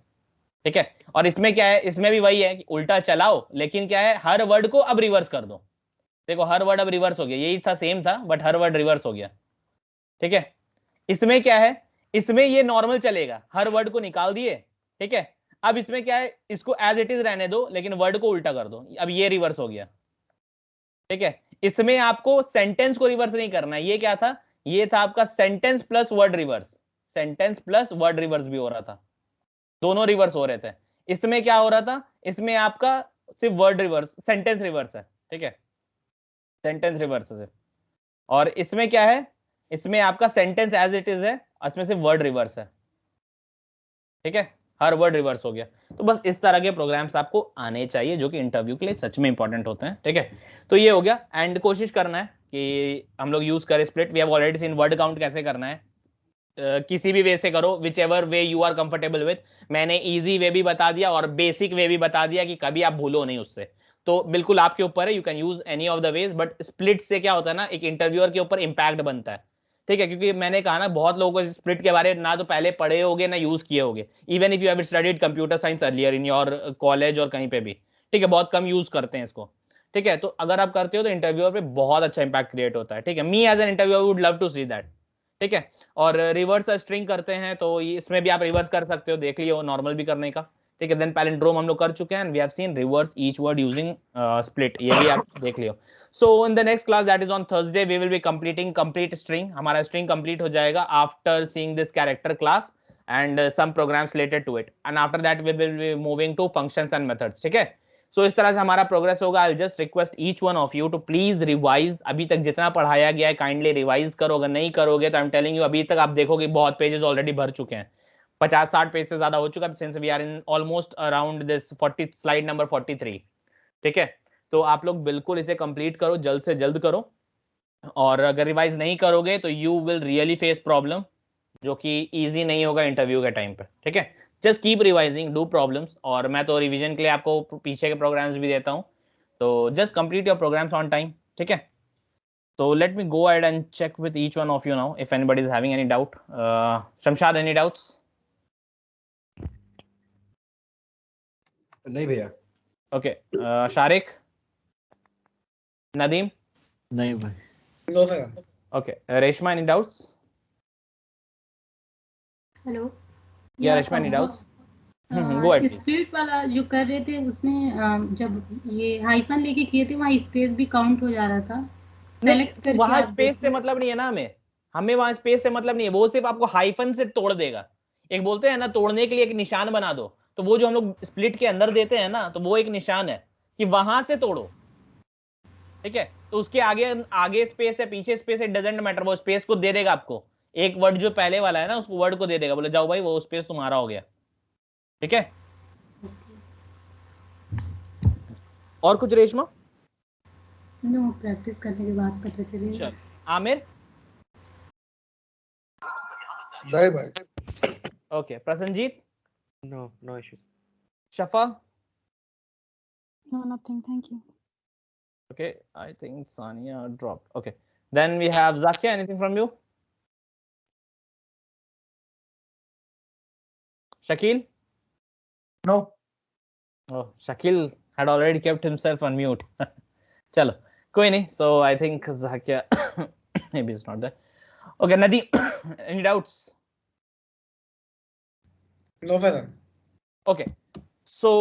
ठीक है। और इसमें क्या है, इसमें भी वही है कि उल्टा चलाओ, लेकिन क्या है, हर वर्ड को अब रिवर्स कर दो। देखो हर वर्ड अब रिवर्स हो गया, यही था सेम था बट हर वर्ड रिवर्स हो गया, ठीक है। इसमें क्या है, इसमें ये नॉर्मल चलेगा, हर वर्ड को निकाल दिए, ठीक है। अब इसमें क्या है, इसको एज इट इज रहने दो, लेकिन वर्ड को उल्टा कर दो, अब ये रिवर्स हो गया, ठीक है। इसमें आपको सेंटेंस को रिवर्स नहीं करना है, ये क्या था, ये था आपका sentence plus word reverse, sentence plus word reverse भी हो रहा था, दोनों रिवर्स हो रहे थे। इसमें क्या हो रहा था, इसमें आपका सिर्फ वर्ड रिवर्स, सेंटेंस रिवर्स है, ठीक है, सेंटेंस रिवर्स है। और इसमें क्या है, इसमें आपका सेंटेंस एज इट इज है, इसमें सिर्फ वर्ड रिवर्स है, ठीक है, हर वर्ड रिवर्स हो गया। तो बस इस तरह के प्रोग्राम्स आपको आने चाहिए जो कि इंटरव्यू के लिए सच में इंपॉर्टेंट होते हैं, ठीक है। तो ये हो गया, एंड कोशिश करना है कि हम लोग यूज करें split. We have already seen word count कैसे करना है, किसी भी वे से करो, which ever way you are comfortable with. मैंने इजी वे भी बता दिया और बेसिक वे भी बता दिया कि कभी आप भूलो नहीं उससे, तो बिल्कुल आपके ऊपर है, you can use any of the ways. But split से क्या होता है ना, एक इंटरव्यूअर के ऊपर इंपैक्ट बनता है, ठीक है, क्योंकि मैंने कहा ना बहुत लोगों को स्प्लिट के बारे में ना तो पहले पढ़े होगे ना यूज किए होगे, even if you have studied computer science earlier in your college और कहीं पे भी, ठीक है, बहुत कम यूज करते हैं इसको, ठीक है। तो अगर आप करते हो तो इंटरव्यूअर पे बहुत अच्छा इंपैक्ट क्रिएट होता है, ठीक है। Me as an interviewer would love to see that, ठीक है। और रिवर्स स्ट्रिंग करते हैं तो इसमें भी आप रिवर्स कर सकते हो, देख लियो नॉर्मल भी करने का, ठीक है। देन पैलिंड्रोम हम लोग कर चुके हैं, we have seen reverse each word using split, ये भी आप देख लियो। So in the next class that is on Thursday we will be completing complete string, हमारा स्ट्रिंग कंप्लीट हो जाएगा after seeing this character class and some programs related to it, and after that we will be moving to functions and methods, ठीक है। सो इस तरह से हमारा progress होगा। I just request each one of you to please revise, अभी तक जितना पढ़ाया गया है काइंडली रिवाइज करो, अगर नहीं करोगे तो आई एम टेलिंग यू अभी तक आप देखोगे बहुत पेजेस ऑलरेडी भर चुके हैं, 50-60 पेज से ज्यादा हो चुका है, since we are in almost around this 40 slide number 43, ठीक है। तो आप लोग बिल्कुल इसे कंप्लीट करो, जल्द से जल्द करो, और अगर रिवाइज नहीं करोगे तो you will really face problem, जो कि इजी नहीं होगा इंटरव्यू के टाइम पे, ठीक है। Just keep revising, do problems, और मैं तो रिवीजन के लिए आपको पीछे के प्रोग्राम्स भी देता हूँ, तो just complete your programs on time, ठीक है। So let me go ahead and check with each one of you now if anybody is having any doubt. Shamshad, any doubts? नहीं भैया। Okay. Sharik? Nadeem? नहीं भाई। No भैया। Okay. Reshma, any doubts? Hello. Yeah, Reshma, any doubts? Go ahead, please. Space वाला जो कर रहे थे उसमें जब ये हाइफन लेके किए थे वहाँ स्पेस भी काउंट हो जा रहा था। नहीं, वहां स्पेस से मतलब नहीं है ना, हमें वहां स्पेस से मतलब नहीं है, वो सिर्फ आपको हाइफन से तोड़ देगा। एक बोलते हैं ना तोड़ने के लिए एक निशान बना दो, तो वो जो हम लोग स्प्लिट के अंदर देते हैं ना, तो वो एक निशान है कि वहां से तोड़ो, ठीक है। तो उसके आगे आगे स्पेस है, पीछे स्पेस है, डजेंट मैटर, वो स्पेस को दे देगा आपको। एक वर्ड जो पहले वाला है ना, उसको वर्ड को दे देगा, बोले जाओ भाई वो स्पेस तुम्हारा हो गया, ठीक है। और कुछ रेशमा? नो, प्रैक्टिस करने के बाद पता चलेगा। चल आमिर? नहीं भाई। Okay, Prasenjit? No, no issues. Shafa? No, nothing. Thank you. Okay, I think Sania dropped. Okay, then we have Zakia. Anything from you? Shakil? No. Oh, Shakil had already kept himself on mute. चलो कोई नहीं. So I think Zakia maybe it's not there. Okay, Nadeem, any doubts? No, sir. Okay, so